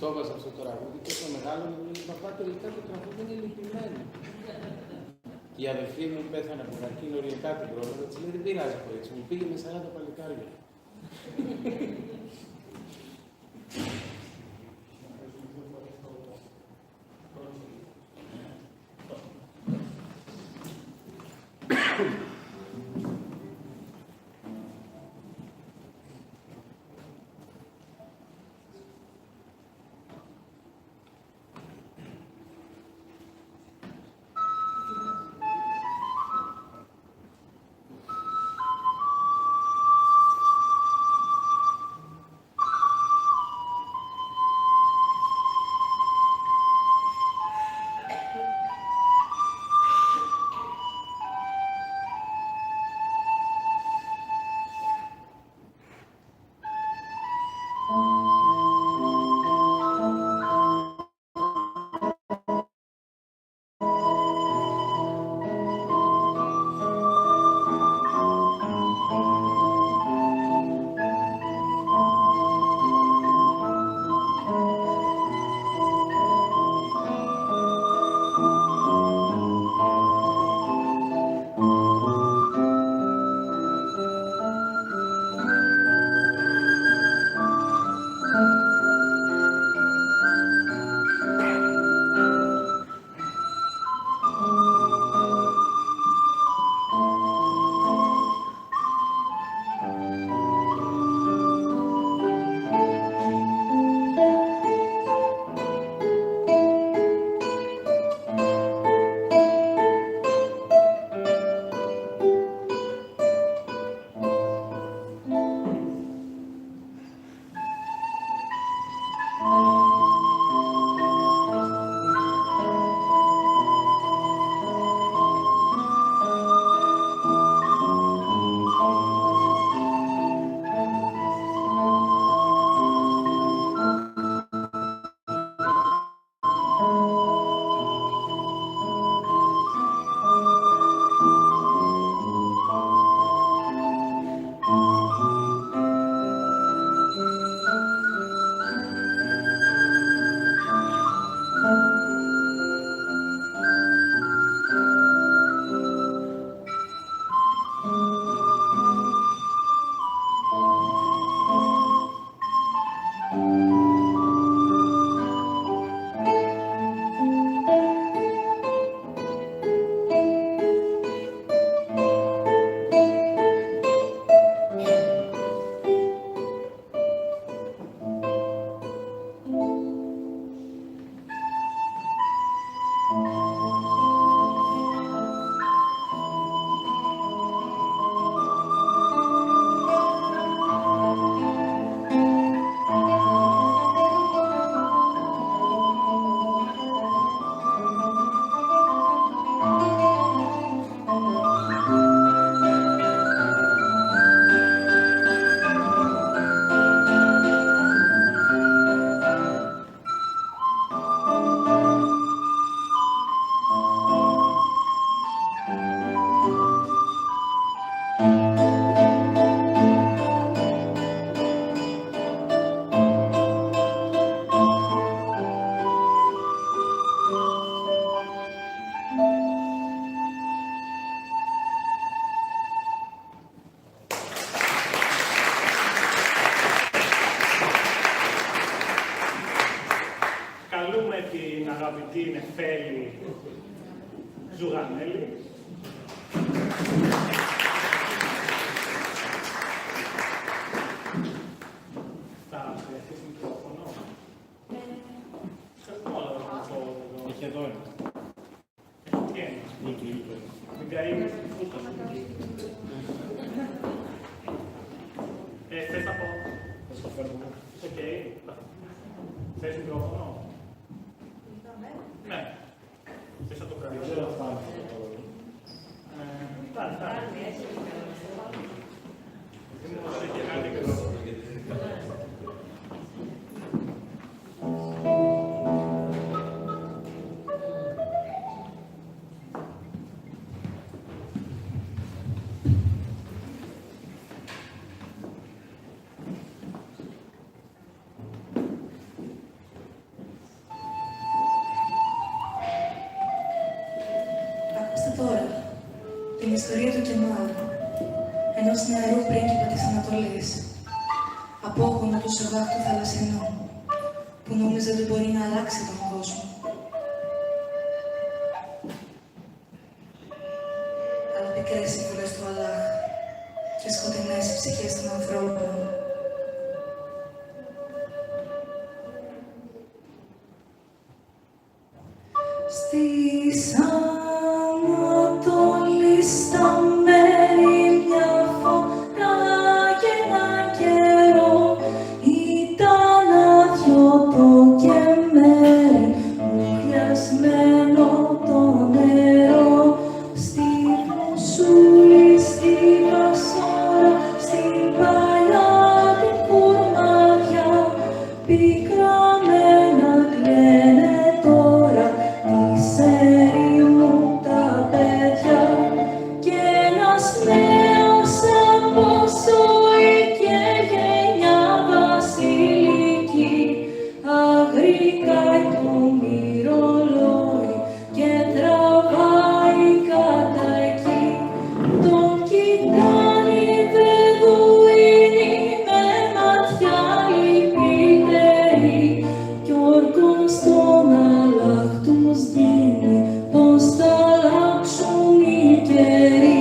το έβαζα αυτό το τραγούδι και το μεγάλο μου λέει: Παπά, τελικά το τραγούδι είναι λυπημένο. Η αδελφή μου πέθανε από καρκίνο οριακά την πρόλαβα, της λέει: Δεν πειράζει, κορίτσι μου, πήγε με 40 παλικάρια. αγαπητή Νεφέλη Ζουγανέλη. Θα χρειαστείς μικρόφωνο. Έχει εδώ ένα. Τι είναι. Νίκη. Μην καείς φούτα σου. Θες να πω. Θα στο φέρνω. Οκ. Θες μικρόφωνο. Ναι. Θες να το κάνεις. Δεν ξέρω αν φτάνει. Φτάνει. Δεν μου δώσει και ένα μικρόφωνο. ιστορία του Κεμάλ, ενός νεαρού πρίγκιπα της Ανατολής, απόγονο του Σεβάχ του Θαλασσινού, που νόμιζε ότι μπορεί να αλλάξει τον κόσμο. Αλλά πικρές οι βουλές του Αλλάχ και σκοτεινές οι ψυχές των ανθρώπων. Στις Ανατολής στα μέρη μια φορά και έναν καιρό ήταν άδειο το κεμέρι, μουδιασμένο το νερό. Στη Μοσούλη, στη Βασόρα, στην παλιά την Κουρμαδιά, πικραμένα κλαίνε τώρα της ερήμου τα παιδιά. Κι ένας νέος από ζωή και γενιά βασιλική, αγρικάει το μυρολόι και τραβάει κατά εκεί. Τον κοιτάνε οι Βεδουίνοι με ματιά λυπητερή, κι όρκον στον Αλλάχ τους δίνει πως θα αλλάξουν οι καιροί.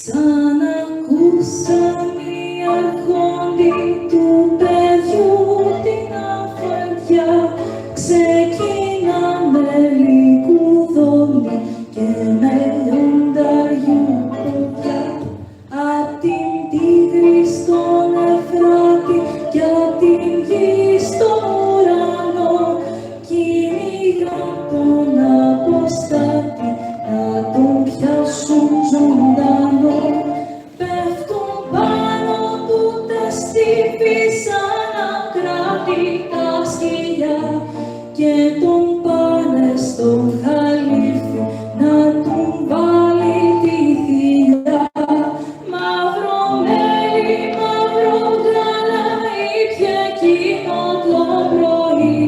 Σαν ακούσαν οι αρχόντοι του παιδιού την αφεντιά, ξεκίναμε λυκουδόνι και με λιονταριού ποδιά. Απ' την Τίγρη στον Εφράτη κι απ' την γη στον ουρανό, κυνηγάν τον αποστάτη να τον πιάσουν ζωντανό. Πέφτουν πάνω του τα στήφη σαν ακράτητα σκυλιά και τον πάνε στο χαλίφι να τον βάλει τη θηλιά. Μαύρο μέλι, μαύρο γάλα ήπια εκείνο το πρωί,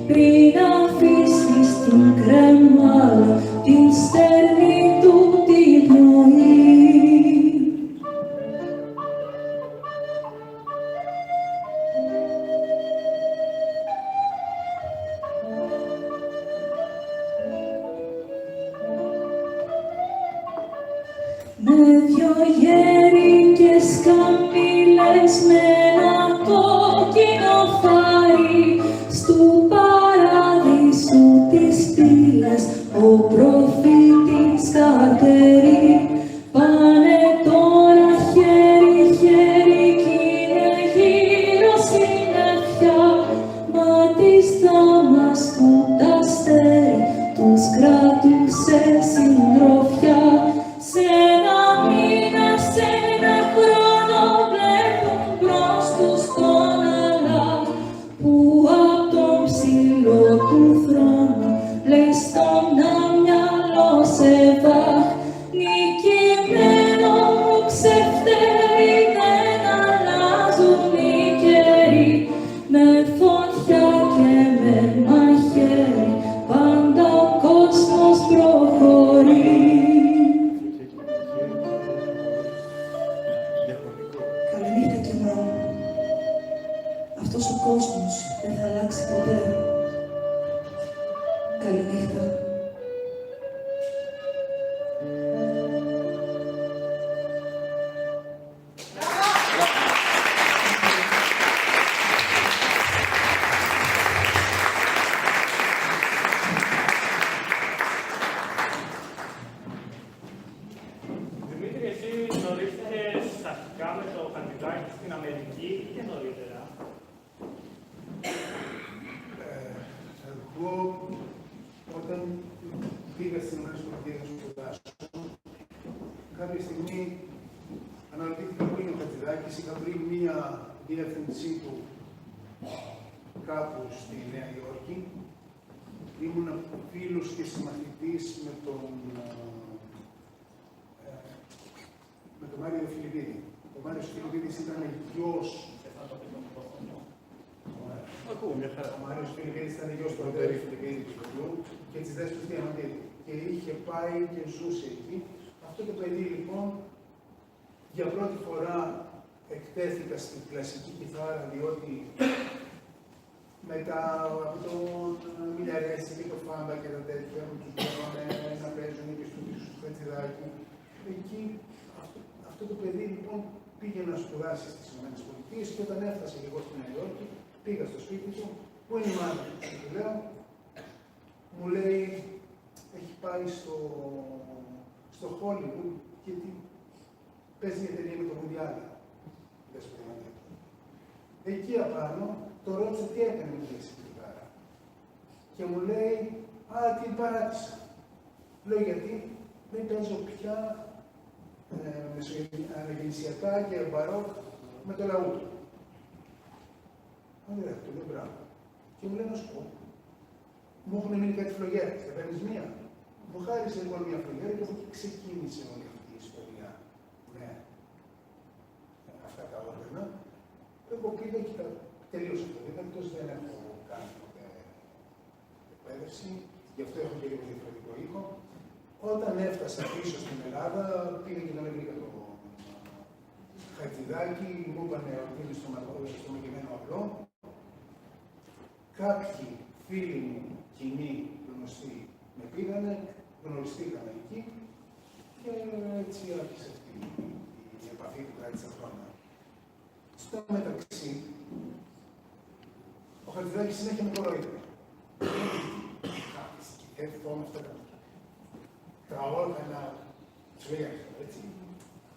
πριν αφήσεις την κρεμάλα την στέρνη του την πνοή. Με δυο γέρικες καμήλες με ένα κόκκινο φάρι, στου παράδεισου τις πύλες ο προφήτης καρτερεί. Πάνε τώρα χέρι-χέρι κι είναι γύρω συννεφιά, μα της Δαμασκού τα αστέρι τους κράτουσε συντροφιά. Σε ένα μήνα, σε ένα χρόνο βλέπουν μπρος τους τον Αλλάχ, που απ' τον ψηλό του θρόνο λέει στον αμυαλό Σεβάχ. Νικημένο μου ξεφτέρι, δεν αλλάζουν οι καιροί, με φωτιά και με μαχαίρι πάντα ο κόσμος προχωρεί. Καληνύχτα Κεμάλ. Αυτός ο κόσμος δεν θα αλλάξει ποτέ. Καληνύχτα. Δημήτρη, εσύ γνωρίστηκες αρχικά με το Χατζηδάκη στην Αμερική ή και νωρίτερα? Εγώ όταν πήγα στην Αμερική να σπουδάσω, κάποια στιγμή αναρωτήθηκα πριν ο Χατζηδάκης, είχα βρει μία διεύθυνσή του κάπου στη Νέα Υόρκη. Ήμουν φίλος και συμμαθητής με τον Μάριο Φιλιππίδη. Ο Μάριος Φιλιππίδης ήταν γιος. Ο Μάριος Φιλιππίδης ήταν γιος του Αντέρη Φιλιππίδη του παιδιού και της Δέσποινας Διαμαντίδη. Και είχε πάει και ζούσε εκεί. Αυτό το παιδί λοιπόν για πρώτη φορά εκτέθηκα στην κλασική κιθάρα, διότι μετά από τον Μιλιαρέση και το Φάμπα και τα τέτοια, που τους βλέπαμε να παίζουν και στο πίσω του Χατζηδάκη. Εκεί αυτό το παιδί λοιπόν πήγε να σπουδάσει στις ΗΠΑ και όταν έφτασε εγώ στη Νέα Υόρκη, πήγα στο σπίτι του, πού είναι η μάνα του, λέω, μου λέει, έχει πάει στο Hollywood γιατί παίζει μια ταινία με το Μουντιάλ. Εκεί απάνω το ρώτησα τι έκανε με τη σεκρετάρα. Και μου λέει, α, την παράτησα. Λέω γιατί δεν παίζω πια αναγεννησιακά και μπαρόκ με το λαού του. Ωραία, αυτό είναι μπράβο. Και μου λέει να σου πω, μου έχουν μείνει κάτι φλογέρες, θα παίρνεις μία. Μου χάρισε λοιπόν μία φλογέρα και από εκεί ξεκίνησε όλη αυτή η ιστορία με αυτά τα όργανα. Εγώ πήγα και τελείωσα το δίκτυο, εκτός δεν έχω κάνει ποτέ εκπαίδευση, γι' αυτό έχω και λίγο διαφορετικό οίκο. Όταν έφτασα πίσω στην Ελλάδα, πήγα και τον βρήκα το Χατζηδάκη, μου είπανε ότι είναι στο μαγειμένο αυλό. Κάποιοι φίλοι μου, κοινοί, γνωστοί, με πήγανε, γνωριστήκαμε εκεί και έτσι άρχισε αυτή η επαφή που κράτησε χρόνια. Στο μεταξύ, ο Χατζηδάκης συνέχεια με κοροϊδεύει. Έρθω με αυτά τα όργανα, σου λέει έτσι.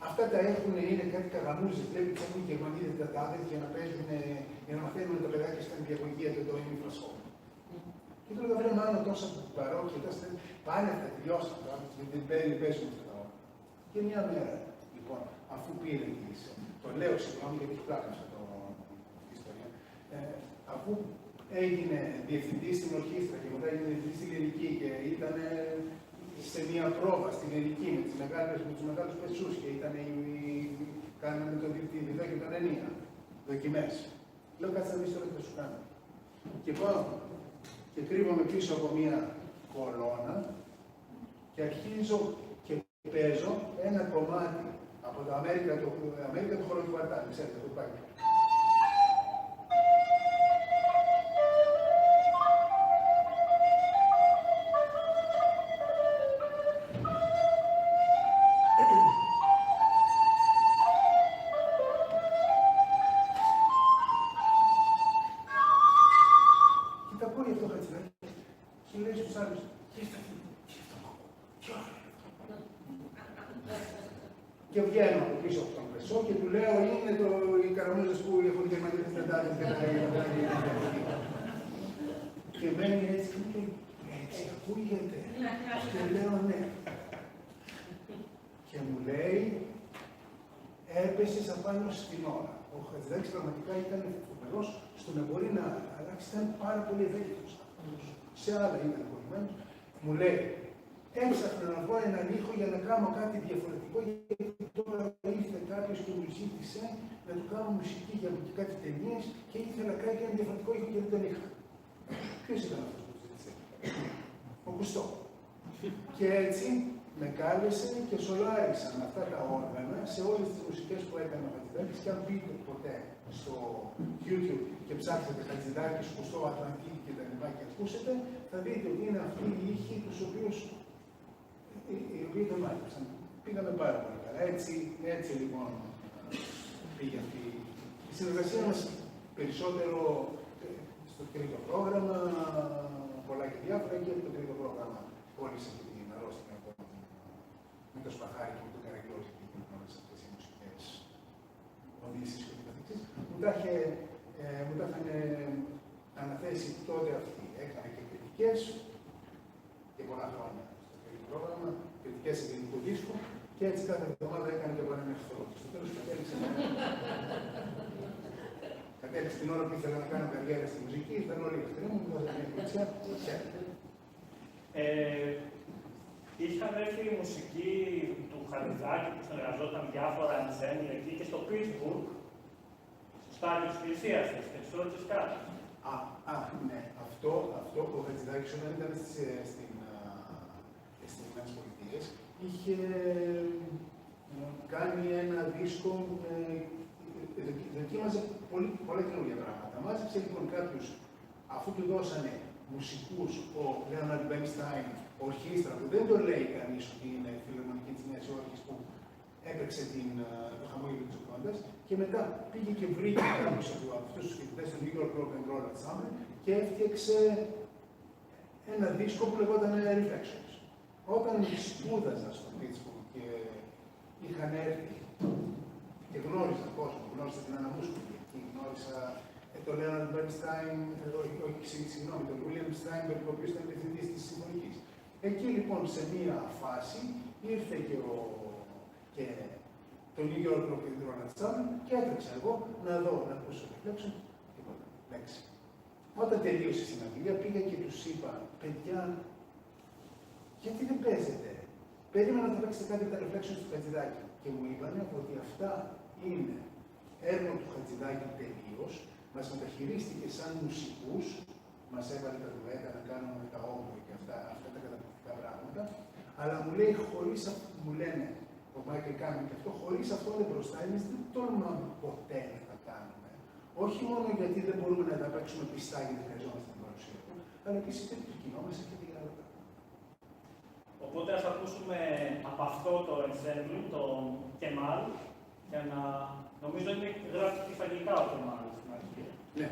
Αυτά τα έχουν, είναι κάτι καγαμούζες, βλέπει τις έχουν οι Γερμανοί διδατάδες για να παίζουν, για να μαθαίνουν τα παιδάκια στα νηπιαγωγεία και το ημιφρασό. Και του έλεγα, βρε μάλλον τόσα παρόκια, πάνε αυτά, τελειώσαν τώρα, δεν παίζουν αυτά τα όργανα. Και μια μέρα, λοιπόν, αφού πήρε το λέω συγγνώμη γιατί έχει πλάκα αυτό η ιστορία, αφού έγινε διευθυντής στην ορχήστρα και μετά έγινε διευθυντής στη λυρική και ήταν σε μια πρόβα στην λυρική με τους μεγάλους πετσούς και κάναμε το διδό και τον ενία, δοκιμές. Λέω κάτσε να δεις τώρα τι θα σου κάνω. Και πάω και κρύβομαι πίσω από μια κολόνα και αρχίζω και παίζω ένα κομμάτι από το Αμέρικα του χώρο του Κουαρτάλ, ξέρετε, το πάει. Και τα ακούει αυτό ο Χατζηδάκης και λέει στους άλλους, και βγαίνω από πίσω από τον Πρεσό και του λέω: είναι οι καραμούζες που έχουν γερμανικές τεντάδες και τα και μένει έτσι και μου λέει: έτσι ακούγεται. Και λέω: ναι. Και μου λέει: έπεσες απάνω στην ώρα. Ο Χατζηδάκης πραγματικά ήταν φοβερός στο να μπορεί να αλλάξει, ήταν πάρα πολύ ευέλικτος. Σε άλλα ήταν κολλημένος. Μου λέει: έψαχνα να βρω έναν ήχο για να κάνω κάτι διαφορετικό, γιατί τώρα ήρθε κάποιος και μου ζήτησε να του κάνω μουσική για κάτι ταινίες και ήθελα να κάνει ένα διαφορετικό ήχο γιατί δεν είχα. Ποιος ήταν αυτός που ζήτησε? Ο Κουστό. Και έτσι με κάλεσε και σολάρισαν αυτά τα όργανα σε όλες τις μουσικές που έκανε ο Χατζηδάκης και αν μπείτε ποτέ στο YouTube και ψάξετε Χατζηδάκης, Κουστό, Ατλαντική κτλ. Και ακούσετε, θα δείτε ότι είναι αυτοί οι ήχοι τους οποίους οι οποίοι δεν μάθησαν. Πήγαμε πάρα πολύ καλά. Έτσι λοιπόν πήγε αυτή η συνεργασία μας περισσότερο στο τρίτο πρόγραμμα, πολλά και διάφορα και το τρίτο πρόγραμμα όλη αυτή την αρρώστια με το Σπαχάρι και με τον Καραγιώτη και με όλες αυτές οι μουσικές οδύσεις και την καθεξής. Μου τα είχαν αναθέσει τότε αυτοί. Έκανε και κριτικές και πολλά χρόνια στο πρόγραμμα, κριτικές σε ελληνικό δίσκο και έτσι κάθε εβδομάδα έκανε και πάνε μέχρι τώρα. Στο τέλος κατέληξε την ώρα που ήθελα να κάνω καριέρα στη μουσική, ήταν όλοι οι εχθροί μου, μου δώσανε μια κουτσιά. είχαν έρθει η μουσική του Χατζηδάκη που συνεργαζόταν διάφορα ensemble εκεί και στο Pittsburgh, στο στάδιο της Εκκλησίας της, και της όρτσες κάτω. Ναι. Αυτό που ο Χατζηδάκης όταν ήταν στις ΗΠΑ είχε κάνει ένα δίσκο, δοκίμαζε πολλά καινούργια πράγματα. Μάζεψε λοιπόν κάποιους, αφού του δώσανε μουσικούς, ο Λέοναρντ Μπέρνσταϊν, ορχήστρα, που δεν το λέει κανείς ότι είναι φιλαρμονική της Νέας Υόρκης, που έπαιξε το χαμόγελο της Οκόντας, και μετά πήγε και βρήκε κάποιους από αυτούς τους φοιτητές του New York Rock and Roll Ensemble και έφτιαξε ένα δίσκο που λεγόταν Reflections. Όταν σπούδαζα στο Pittsburgh και είχαν έρθει και γνώριζα κόσμο, γνώρισα την Άννα Μούσκουλη, γνώρισα τον Λέοναρντ Μπέρνσταϊν, συγγνώμη, τον William Steinberg, ο οποίος ήταν διευθυντής της Συμφωνικής. Εκεί λοιπόν σε μία φάση ήρθε και το New York Rock and Roll Ensemble και έτρεξα εγώ να δω, να ακούσω Reflection, τίποτα, λέξη. Όταν τελείωσε η συναυλία πήγα και τους είπα, παιδιά, γιατί δεν παίζετε? Περίμενα να παίξετε κάτι από τα Reflections του Χατζηδάκη. Και μου είπαν ότι αυτά είναι έργο του Χατζηδάκη τελείως, μας μεταχειρίστηκε σαν μουσικούς, μας έβαλε τα ντουέτα να κάνουμε τα όγκο και αυτά τα καταπληκτικά πράγματα, αλλά μου λέει χωρίς αυτό που μου λένε, ο Μάικλ κάνει και αυτό, χωρίς αυτό δεν μπροστά, εμείς δεν τολμάμε ποτέ να τα κάνουμε. Όχι μόνο γιατί δεν μπορούμε να τα παίξουμε πιστά γιατί χρειαζόμαστε την παρουσία του, αλλά επίσης γιατί το κοινό μας έχει την άλλα. Οπότε ας ακούσουμε από αυτό το ensemble, τον Κεμάλ, για να νομίζω ότι γράφει και στα αγγλικά ο Κεμάλ στην αρχή. Ναι,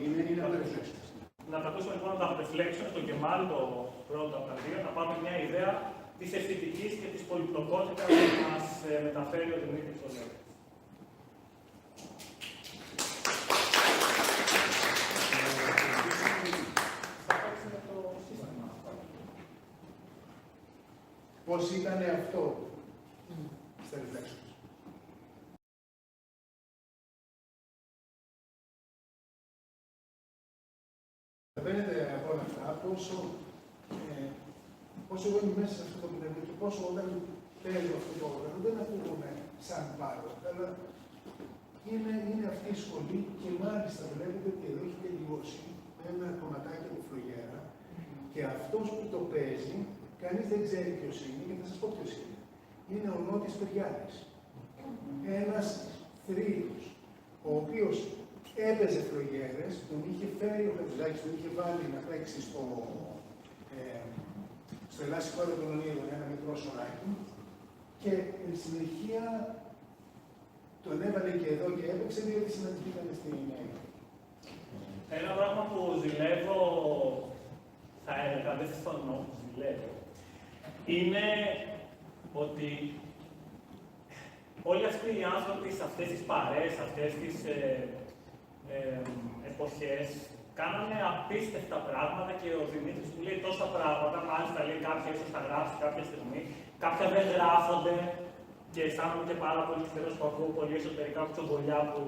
είναι από τα Reflections. Να τα ακούσουμε λοιπόν από τα Reflections, τον Κεμάλ, το πρώτο από τα δύο, να πάρουμε μια ιδέα της αισθητικής και της πολυπλοκότητας που μας μεταφέρει ο Δημήτρης Ολέγης. Πώς ήταν αυτό στα Reflections. Καταλαβαίνετε από όλα αυτά πόσο εγώ είμαι μέσα σε αυτό το πνεύμα και πόσο όταν παίζω αυτό το όργανο δεν ακούγομαι σαν πάρο, αλλά είναι αυτή η σχολή και μάλιστα βλέπετε ότι εδώ έχει τελειώσει ένα κομματάκι από φλογέρα και αυτός που το παίζει κανείς δεν ξέρει ποιος είναι και θα σας πω ποιος είναι. Είναι ο Νότης Περιάδης. Ένας θρύλος, ο οποίος έπαιζε φλογέρες, τον είχε φέρει ο Χατζηδάκης, τον είχε βάλει να παίξει στο ελάστικο έδρα των Ονείρων, ένα μικρό σωράκι, και εν συνεχεία τον έβαλε και εδώ και έπαιξε, διότι συναντηθήκαμε στην Νέα Υόρκη. Ένα πράγμα που ζηλεύω, θα έλεγα, δεν συμφωνώ, ζηλεύω, είναι ότι όλοι αυτοί οι άνθρωποι σε αυτές τις παρέες, σε αυτές τις εποχές, κάνανε απίστευτα πράγματα και ο Δημήτρης που λέει τόσα πράγματα, μάλιστα λέει κάποια ίσως θα γράψει κάποια στιγμή, κάποια δεν γράφονται και αισθάνομαι και πάρα πολύ τέλος που ακούω πολύ εσωτερικά από τσομπολιά που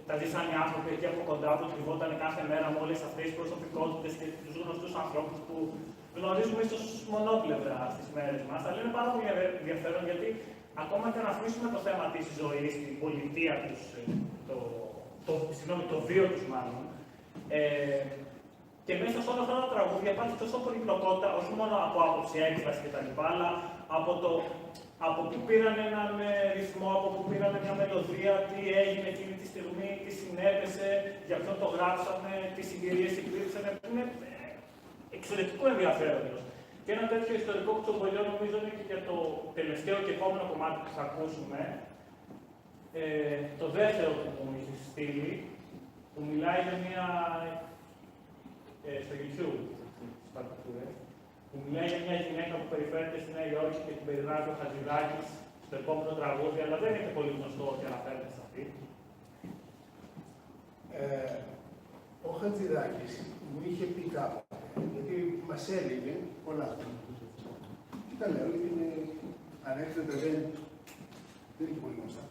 τα ζήσαν οι άνθρωποι εκεί από κοντά που κρυβόταν κάθε μέρα με όλες αυτές τις προσωπικότητες και τους γνωστούς ανθρώπους που γνωρίζουμε ίσως μονόπλευρα στις μέρες μας, αλλά είναι πάρα πολύ ενδιαφέρον γιατί ακόμα και να αφήσουμε το θέμα της ζωής, την πολιτεία τους, το βίο τους μάλλον, και μέσα σε όλα αυτά τα τραγούδια υπάρχει τόσο πολυπλοκότητα, όχι μόνο από άποψη έκφραση κτλ., αλλά από πού πήραν έναν ρυθμό, από πού πήραν μια μελωδία, τι έγινε εκείνη τη στιγμή, τι συνέπεσε, για ποιον το γράψαμε, τι συγκυρίες υπήρξαν. Είναι εξαιρετικού ενδιαφέροντος. Και ένα τέτοιο ιστορικό κουτσομπολιό νομίζω είναι και για το τελευταίο και επόμενο κομμάτι που θα ακούσουμε. Το δεύτερο που μου έχει στείλει, που μιλάει για μια. Στο YouTube, στις παρτιτούρες, που μιλάει για μια γυναίκα που περιφέρεται στη Νέα Υόρκη και την περιγράφει ο Χατζηδάκης στο επόμενο τραγούδι, αλλά δεν είναι πολύ γνωστό και αναφέρεται σε αυτή. Ο Χατζηδάκης μου είχε πει κάποτε, γιατί μας έλεγε πολλά χρόνια. Τι τα λέω, γιατί είναι ανέκδοτα, δεν είναι πολύ γνωστά.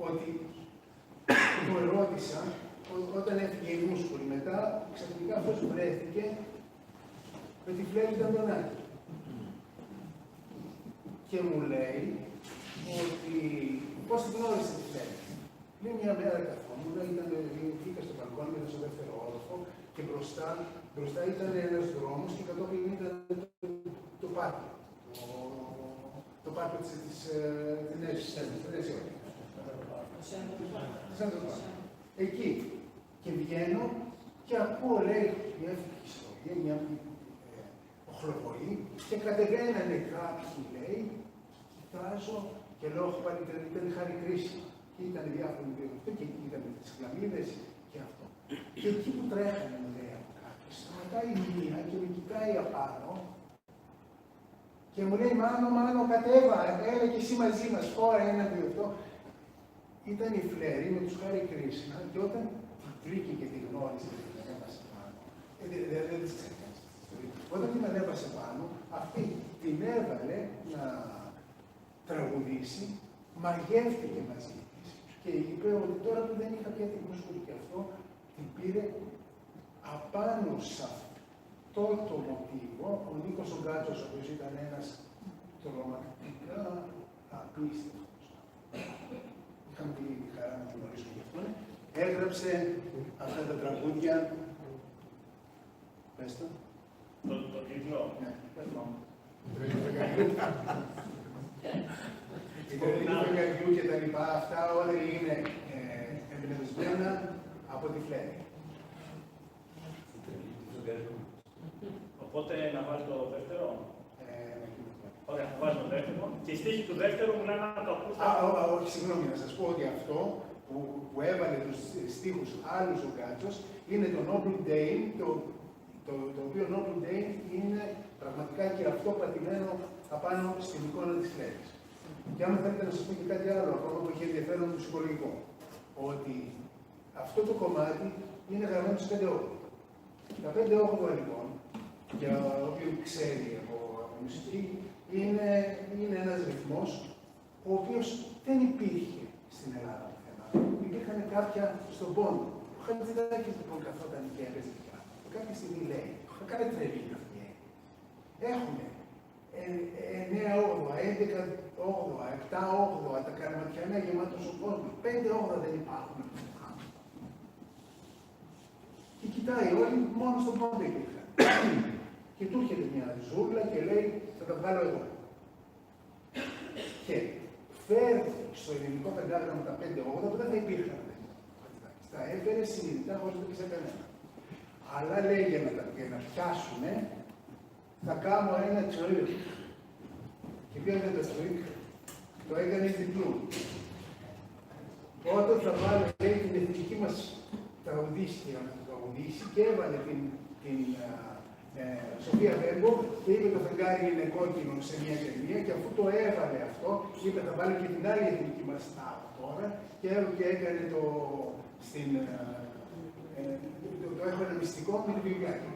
Ότι το ερώτησα όταν έφυγε η Μούσκουλη, μετά ξαφνικά αυτός βρέθηκε με τη Φλέβη Ταντονάκη. και μου λέει ότι πώς τη γνώρισε τη Φλέρη. Λέει μια μέρα καθόμουν, βγήκα στο μπαλκόνι, ήταν στο δεύτερο όροφο και μπροστά ήταν ένας δρόμος και κατόπιν ήταν το πάρκο. Το πάρκο της Νέας Υόρκης. Εκεί. Και βγαίνω και ακούω, λέει, μια ιστορία, μια οχλοβολή και κατεβαίνανε κάποιοι, λέει, κοιτάζω και λέω, πάλι ήταν χάρη κρίσιμα. Και ήταν διάφοροι αυτό και εκεί ήταν τις κλαμίδες και αυτό. Και εκεί που τρέχανε, μου λέει από κάτω, σταματάει η μία και με κοιτάει απάνω και μου λέει, Μάνο, κατέβα, έλα και εσύ μαζί μας, φόρα ένα, δύο, αυτό. Ήταν η Φλέρη με τους Χάρη Κρίσινα και όταν την βρήκε και την γνώρισε και την ανέβασε πάνω, δεν τις ξέρει κανείς. Όταν την ανέβασε πάνω, αυτή την έβαλε να τραγουδήσει, μαγεύτηκε μαζί της και είπε ότι τώρα που δεν είχα πια την μουσική και αυτό, την πήρε απάνω σε αυτό το μοτίβο. Ο Νίκος ο Γκάτσος, ο οποίος ήταν ένας τρομακτικά απίστευτος. Είχαμε τη χαρά να την γνωρίσουμε γι' αυτό. Έγραψε αυτά τα τραγούδια. Πες το. Το τίτλο. Ναι, πες το. Η τρελή του φεγγαριού και τα λοιπά, αυτά όλα είναι εμπνευσμένα από τη Φλέρη. Οπότε να βάλω το δεύτερο. Ωραία, θα βάζω το δεύτερο. Και η στίχη του δεύτερου μου λένε να το ακούσω. Όχι, συγγνώμη, να σας πω ότι αυτό που έβαλε τους στίχους άλλους ο Γκάτσος είναι το Noble Dame, το οποίο Noble Dame είναι πραγματικά και αυτό πατημένο απάνω στην εικόνα της Φλέρης. Και άμα θέλετε να σας πω και κάτι άλλο, ακόμα που έχει ενδιαφέρον το ψυχολογικό, ότι αυτό το κομμάτι είναι γραμμένο στις 5/8. Τα 5/8 λοιπόν, για όποιον ξέρει από μουσική, είναι ένας ρυθμός ο οποίος δεν υπήρχε στην Ελλάδα πουθενά. Υπήρχαν κάποια στον πόντο. Ο Χατζηδάκης λοιπόν καθόταν και έπαιζε πια. Κάποια στιγμή λέει, κάνε τρελή αυτή. Έχουμε 9/8, 11/8, 7/8, τα καρματιανά γεμάτος ο κόσμος. 5/8 δεν υπάρχουν. Και κοιτάει όλοι, μόνο στον πόντο υπήρχαν. Και του έρχεται μια ζούλα και λέει, θα τα βγάλω εγώ. Και φέρνει στο ελληνικό πεντάγραμμα τα 5/8 που δεν θα υπήρχαν. Τα έφερε συνειδητά χωρίς να το πει σε κανένα. Αλλά λέει για να πιάσουνε, θα κάνω ένα τσοίκ. Και ποιο είναι το τσοίκ, το έκανε διπλού. Όταν θα βάλω, λέει, την εθνική μας τραγουδίστρια να το τραγουδήσει και έβαλε την Σοφία Βέμπο και είπε το φεγγάρι είναι κόκκινο σε μια ταινία και αφού το έβαλε αυτό, είπε θα βάλει και την άλλη εθνική μας τάφο τώρα και έκανε το έχω ένα μυστικό με το βιβλιάκι.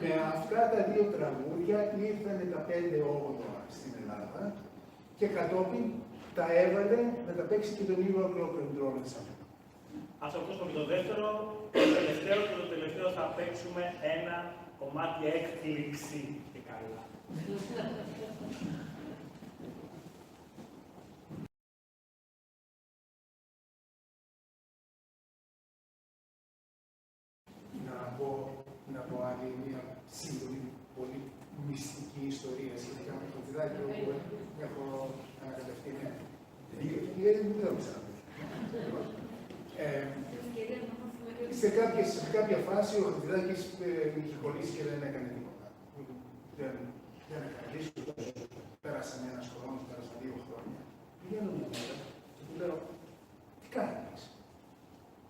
Με αυτά τα δύο τραγούδια ήρθαν τα 5/8 στην Ελλάδα και κατόπιν τα έβαλε να τα παίξει και τον New York Rock and Roll Ensemble. Ας ακούσουμε και το δεύτερο, το τελευταίο θα παίξουμε ένα κομμάτι έκπληξη και καλά. Να πω άλλη μια σύντομη, πολύ μυστική ιστορία σχετικά με το Χατζηδάκη, όπου έχω ανακατευτεί. Δεν το ξέρω. Σε κάποια φάση ο Χατζηδάκης είχε κολλήσει και δεν έκανε τίποτα. Δεν έκανε ίσως πέρασαν ένας χρόνος, πέρασαν 2 χρόνια. Πηγαίνω μια μέρα και του λέω, τι κάνεις,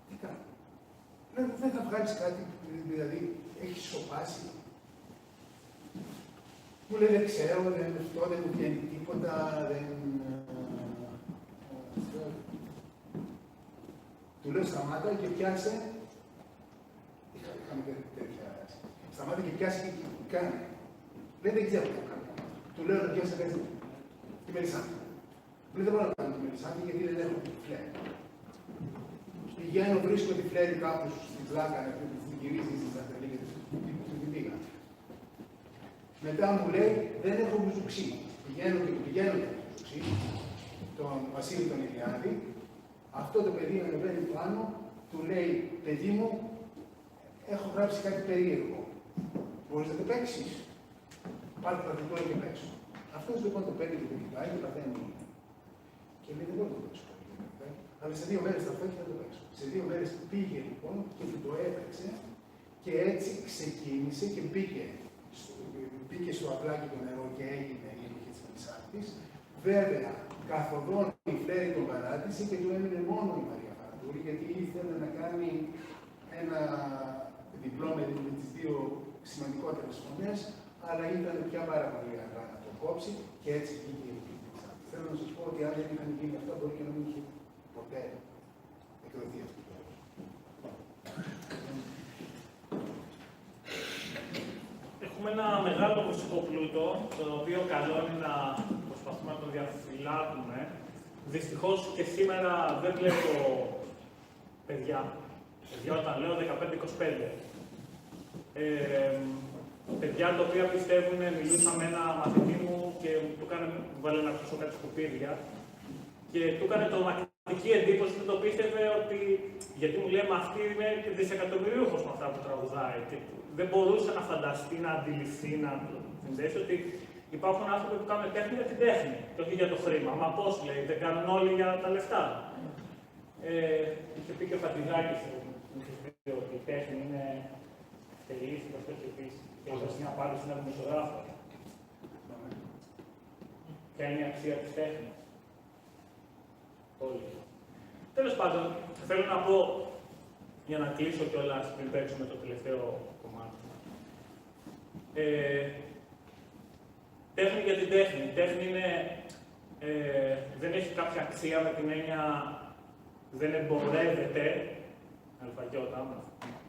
τι κάνεις. Δεν θα βγάλεις κάτι, δηλαδή έχεις σοπάσει. Μου λέει δεν ξέρω, δεν μου βγαίνει τίποτα, δεν... Του λέω σταμάτα και πιάσε. Είχαμε τέτοια. Σταμάτα και πιάσε και κάνει. Δεν ξέρω τι θα κάνω. Του λέω να πιάσε κάτι. Τη μελισσάντη. Δεν μπορώ να κάνω τη μελισσάντη γιατί δεν έχω τη Φλέρη. Πηγαίνω, βρίσκω τη Φλέρη κάπου στην πλάκα, να την γυρίζει στην σταθερή και την πήγα. Μετά μου λέει δεν έχω μπουζουξί. πηγαίνουν τον Βασίλη τον Ηλιάδη, αυτό το παιδί ανεβαίνει πάνω, του λέει, παιδί μου, έχω γράψει κάτι περίεργο. Μπορείς να το παίξεις. Πάρε το παθητό και παίξω. Αυτός λοιπόν το παίρνει και το κοιτάει και παθαίνει. Και λέει, δεν μπορώ να το παίξω. Αλλά σε 2 μέρες θα φέρει και θα το παίξω. Σε 2 μέρες πήγε λοιπόν και του το έπαιξε και έτσι ξεκίνησε και μπήκε στο απλάκι το νερό και έγινε η εποχή της Μελισσάκης. Βέβαια, καθοδόν η Φλέρη τον παράτησε και του έμεινε μόνο η Μαρία Φαραντούρη, γιατί ήθελε να κάνει ένα διπλό με τις 2 σημαντικότερες φωνές, αλλά ήταν πια πάρα πολύ αργά να το κόψει και έτσι βγήκε η εποχή της Μελισσάκης. Θέλω να σας πω ότι αν δεν είχαν γίνει αυτά, μπορεί και να μην είχε ποτέ εκδοθεί αυτό το έργο. Έχουμε ένα μεγάλο μουσικό πλούτο, το οποίο καλό είναι να προσπαθούμε να το διαφυλάτουμε. Δυστυχώς και σήμερα δεν βλέπω παιδιά. Παιδιά όταν λέω 15-25. Παιδιά τα οποία πιστεύουν, μιλούσα με ένα μαθητή μου και του βάλε να ακούσω κάτι σκουπίδια και του έκανε τρομακτική εντύπωση που το πίστευε ότι, γιατί μου λέει, μα αυτή είναι δισεκατομμυρίουχος με αυτά που τραγουδάει. Και δεν μπορούσε να φανταστεί, να αντιληφθεί, να συνδέσει ότι υπάρχουν άνθρωποι που κάνουν τέχνη για την τέχνη και όχι για το χρήμα. Μα πώς, λέει, δεν κάνουν όλοι για τα λεφτά. Είχε πει και ο Φατιδάκης, μου είχε πει ότι η τέχνη είναι τελείως και αυτό είχε πει. Και έδωσε μια απάντηση σε έναν δημοσιογράφο. Ποια είναι η αξία της τέχνης. Όλοι. Τέλος πάντων, θέλω να πω, για να κλείσω κιόλας πριν παίξουμε το τελευταίο κομμάτι. Τέχνη για την τέχνη. Η τέχνη είναι, δεν έχει κάποια αξία με την έννοια δεν εμπορεύεται, αλφαγιώτα, με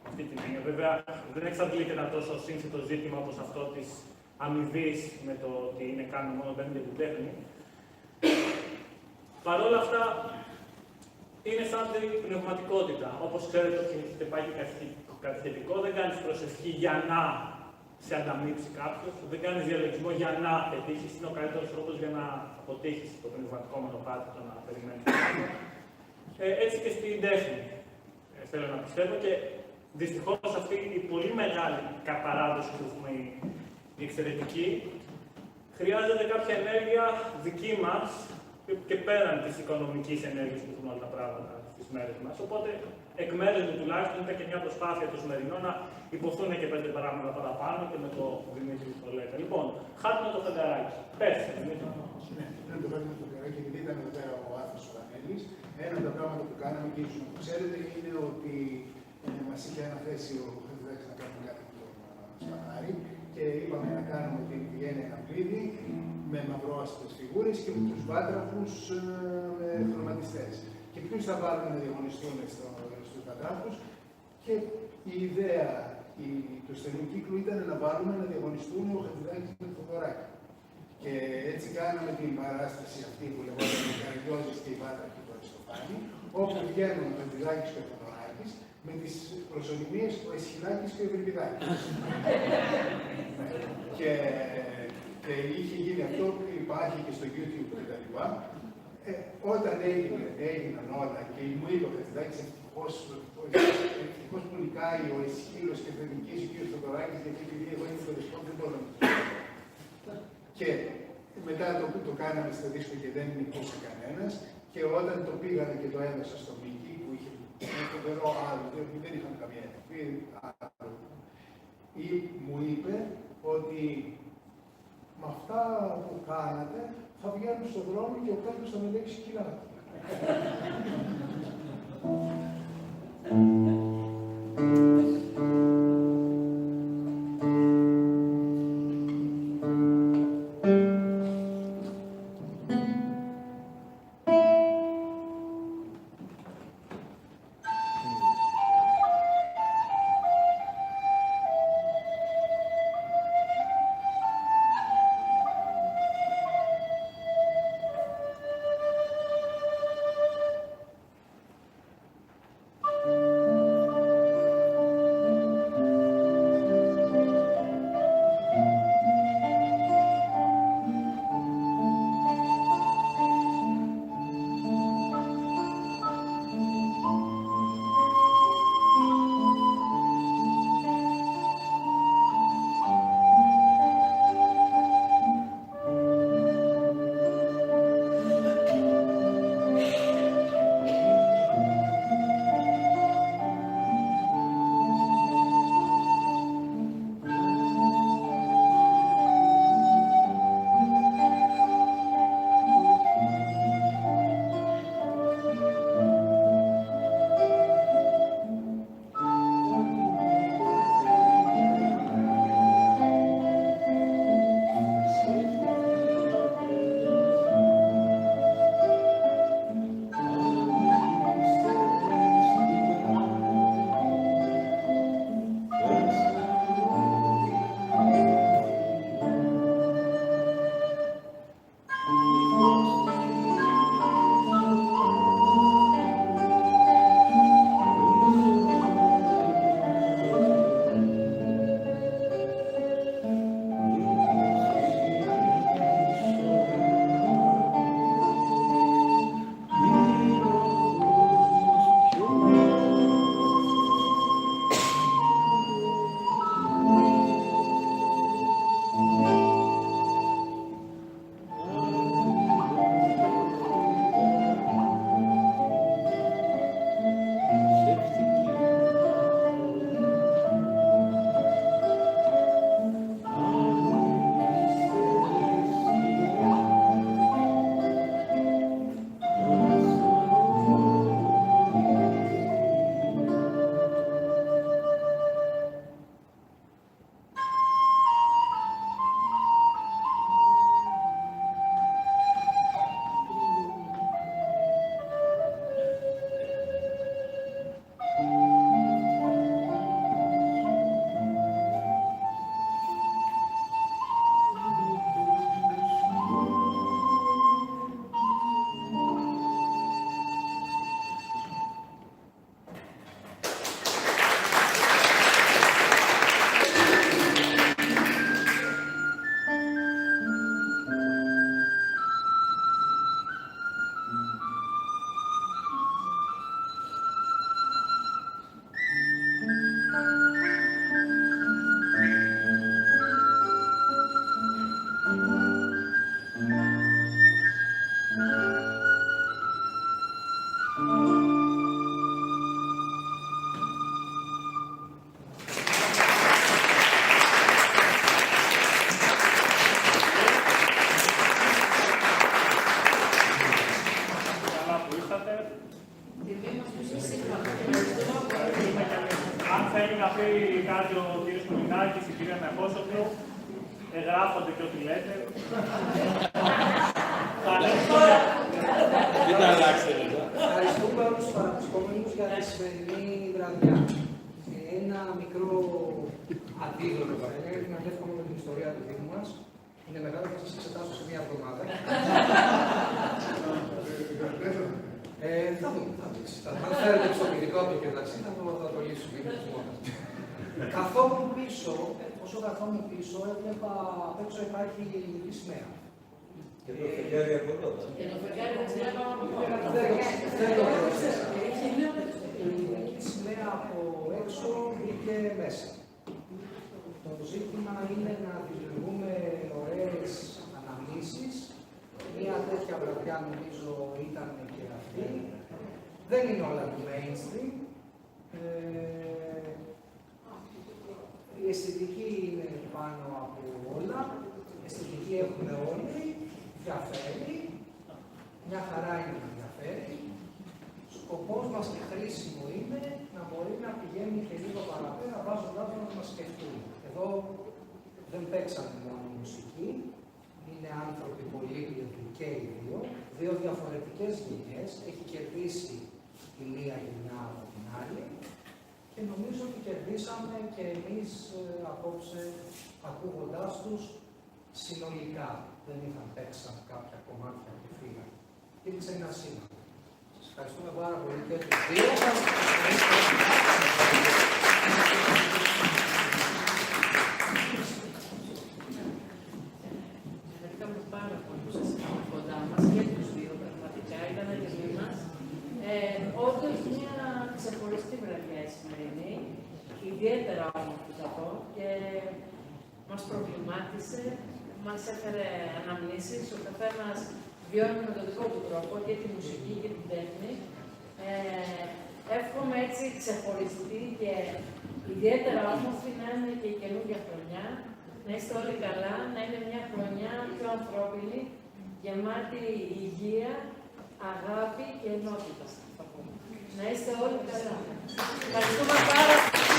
αυτή την έννοια. Βέβαια, δεν εξαντλείται ένα τόσο σύνθετο ζήτημα όπως αυτό της αμοιβής με το ότι είναι κάνουμε μόνο τέχνη για την τέχνη. Παρ' όλα αυτά, είναι σαν την πνευματικότητα. Όπως ξέρετε, όταν έχετε πάει κατηχητικό, δεν κάνεις προσευχή για να σε ανταμείψει κάποιος, δεν κάνεις διαλογισμό για να πετύχεις. Είναι ο καλύτερος τρόπος για να αποτύχεις το πνευματικό μονοπάτι, το να περιμένεις. Έτσι και στην τέχνη, θέλω να πιστεύω, και δυστυχώς αυτή η πολύ μεγάλη παράδοση που έχουμε, η εξαιρετική, χρειάζεται κάποια ενέργεια δική μας και πέραν της οικονομικής ενέργειας που έχουν όλα τα πράγματα στις μέρες μας. Οπότε, εκ μέρους μου τουλάχιστον, ήταν και μια προσπάθεια του σημερινού να υποθούν και 5 πράγματα παραπάνω και με το Δημήτρη που το λέτε. Λοιπόν, χάρτινο το φεγγαράκι. Πες, Δημήτρη. Ναι, το χάρτινο το φεγγαράκι, επειδή ήταν εδώ πέρα ο Άθος ο Ρανέλης, ένα από τα πράγματα που κάναμε και ίσως να το ξέρετε είναι ότι μας είχε αναθέσει ο Χατζηδάκης να κάνουμε κάτι με τον Σπανάρη και είπαμε να κάνουμε την Βιέννη ένα πλήδι με μαυρόαστες φιγούρες και με τους βάτραφους με χρωματιστές. Και ποιους θα βάλουμε να διαγωνιστούν στους βάτραφους, και η ιδέα του στενού κύκλου ήταν να βάλουμε να διαγωνιστούν ο Χατζηδάκης με το Θοδωράκι. Και έτσι κάναμε την παράσταση αυτή που λεγόταν οι Καριώζες και οι Βάτραχοι του Αριστοφάνη, όπου βγαίνουν ο Χατζηδάκης και ο Θοδωράκης με τις προσωνυμίες ο Εσχυλάκης και ο Ευρυπηδάκης. Και είχε γίνει αυτό που υπάρχει και στο YouTube κτλ. Όταν έγιναν όλα και μου είπε ο Χατζηδάκης ευτυχώς που νικάει ο Εσχύλος και θα νικήσει ο κ. Θοδωράκης, γιατί επειδή εγώ είμαι στο δεσπότη δεν μπορώ να το κάνω. Και μετά το κάναμε στο δίσκο και δεν νικούσε κανένας, και όταν το πήγανε και το έδωσα στο Μίκη που είχε φοβερό άλλο, δεν είχαν καμία επαφή, μου είπε ότι με αυτά που κάνατε θα βγαίνουν στον δρόμο και ο κάποιος θα με λέξει κιλά. γράφονται και ό,τι λέτε. Δεν τα αλλάξετε. Ευχαριστούμε όλους τους παραπισκόμενους για τη σημερινή βραδιά. Ένα μικρό αντίδοτο, θα έλεγα, γιατί ανέφεραμε με την ιστορία του Δήμου μας. Είναι μεγάλο και θα σας εξετάσω σε μία εβδομάδα. Θα δούμε, θα δείξει. Αν θέλετε πιστοποιητικό από το κερδαξί, θα το λύσουμε. Καθόμουν πίσω, όσο καθόμουν πίσω, έβλεπα απ' έξω υπάρχει η ελληνική σημαία. Και το φεγγάρι από τότε. Και το φεγγάρι δεν ξέραμε από Δεν το πρόσθεσα. Η ελληνική σημαία από έξω μπήκε μέσα. Το ζήτημα είναι να δημιουργούμε ωραίες αναμνήσεις. Μία τέτοια βραδιά νομίζω ήταν και αυτή. Δεν είναι όλα του mainstream. Η αισθητική είναι πάνω από όλα. Αισθητική έχουμε όλοι. Διαφέρει. Μια χαρά είναι να διαφέρει. Σκοπός μας και χρήσιμο είναι να μπορεί να πηγαίνει και λίγο παραπέρα, βάζοντάς μας να μας σκεφτούμε. Εδώ δεν παίξαμε μόνο μουσική, είναι άνθρωποι πολύπλευροι και οι δύο, δύο διαφορετικές γενιές, έχει κερδίσει η μία γενιά από την άλλη και νομίζω ότι κερδίσαμε και εμείς απόψε ακούγοντάς τους συνολικά. Δεν είχαν παίξαν κάποια κομμάτια και φύγαν. Υπήρξε ένα σύνολο. Σας ευχαριστούμε πάρα πολύ και τους δύο. Ευχαριστούμε πάρα πολύ που σας είχαμε κοντά μας και τους δύο πραγματικά. Ήταν τιμή μας. Όντως μια ξεχωριστή βραδιά η σημερινή, ιδιαίτερα όμορφη θα πω και μας προβλημάτισε, μας έφερε αναμνήσεις, ο καθένας βιώνει με τον δικό του τρόπο και τη μουσική και την τέχνη. Εύχομαι έτσι ξεχωριστή και ιδιαίτερα όμορφη να είναι και η καινούργια χρονιά. Να είστε όλοι καλά, να είναι μια χρονιά πιο ανθρώπινη, γεμάτη υγεία, αγάπη και ενότητα. Να είστε όλοι καλά. Ευχαριστούμε πάρα πολύ.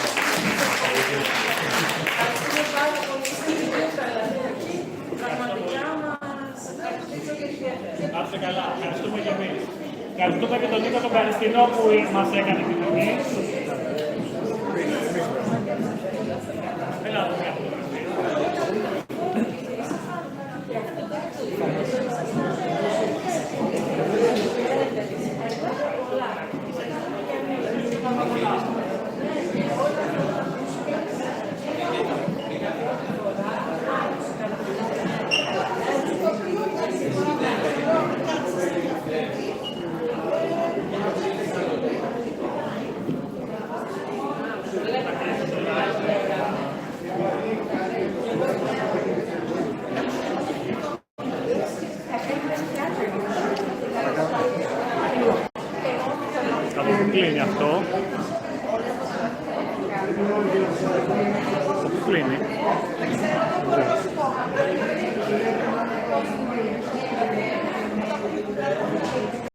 Ευχαριστούμε πάρα πολύ στην Καλαδιακή. Πραγματικά μας ευχαριστήσω και ιδιαίτερα. Να είστε καλά. Ευχαριστούμε και εμείς. Ευχαριστούμε και τον Νίκο τον Καριστινό που μας έκανε την τιμή. Έλα, κλείνει αυτό.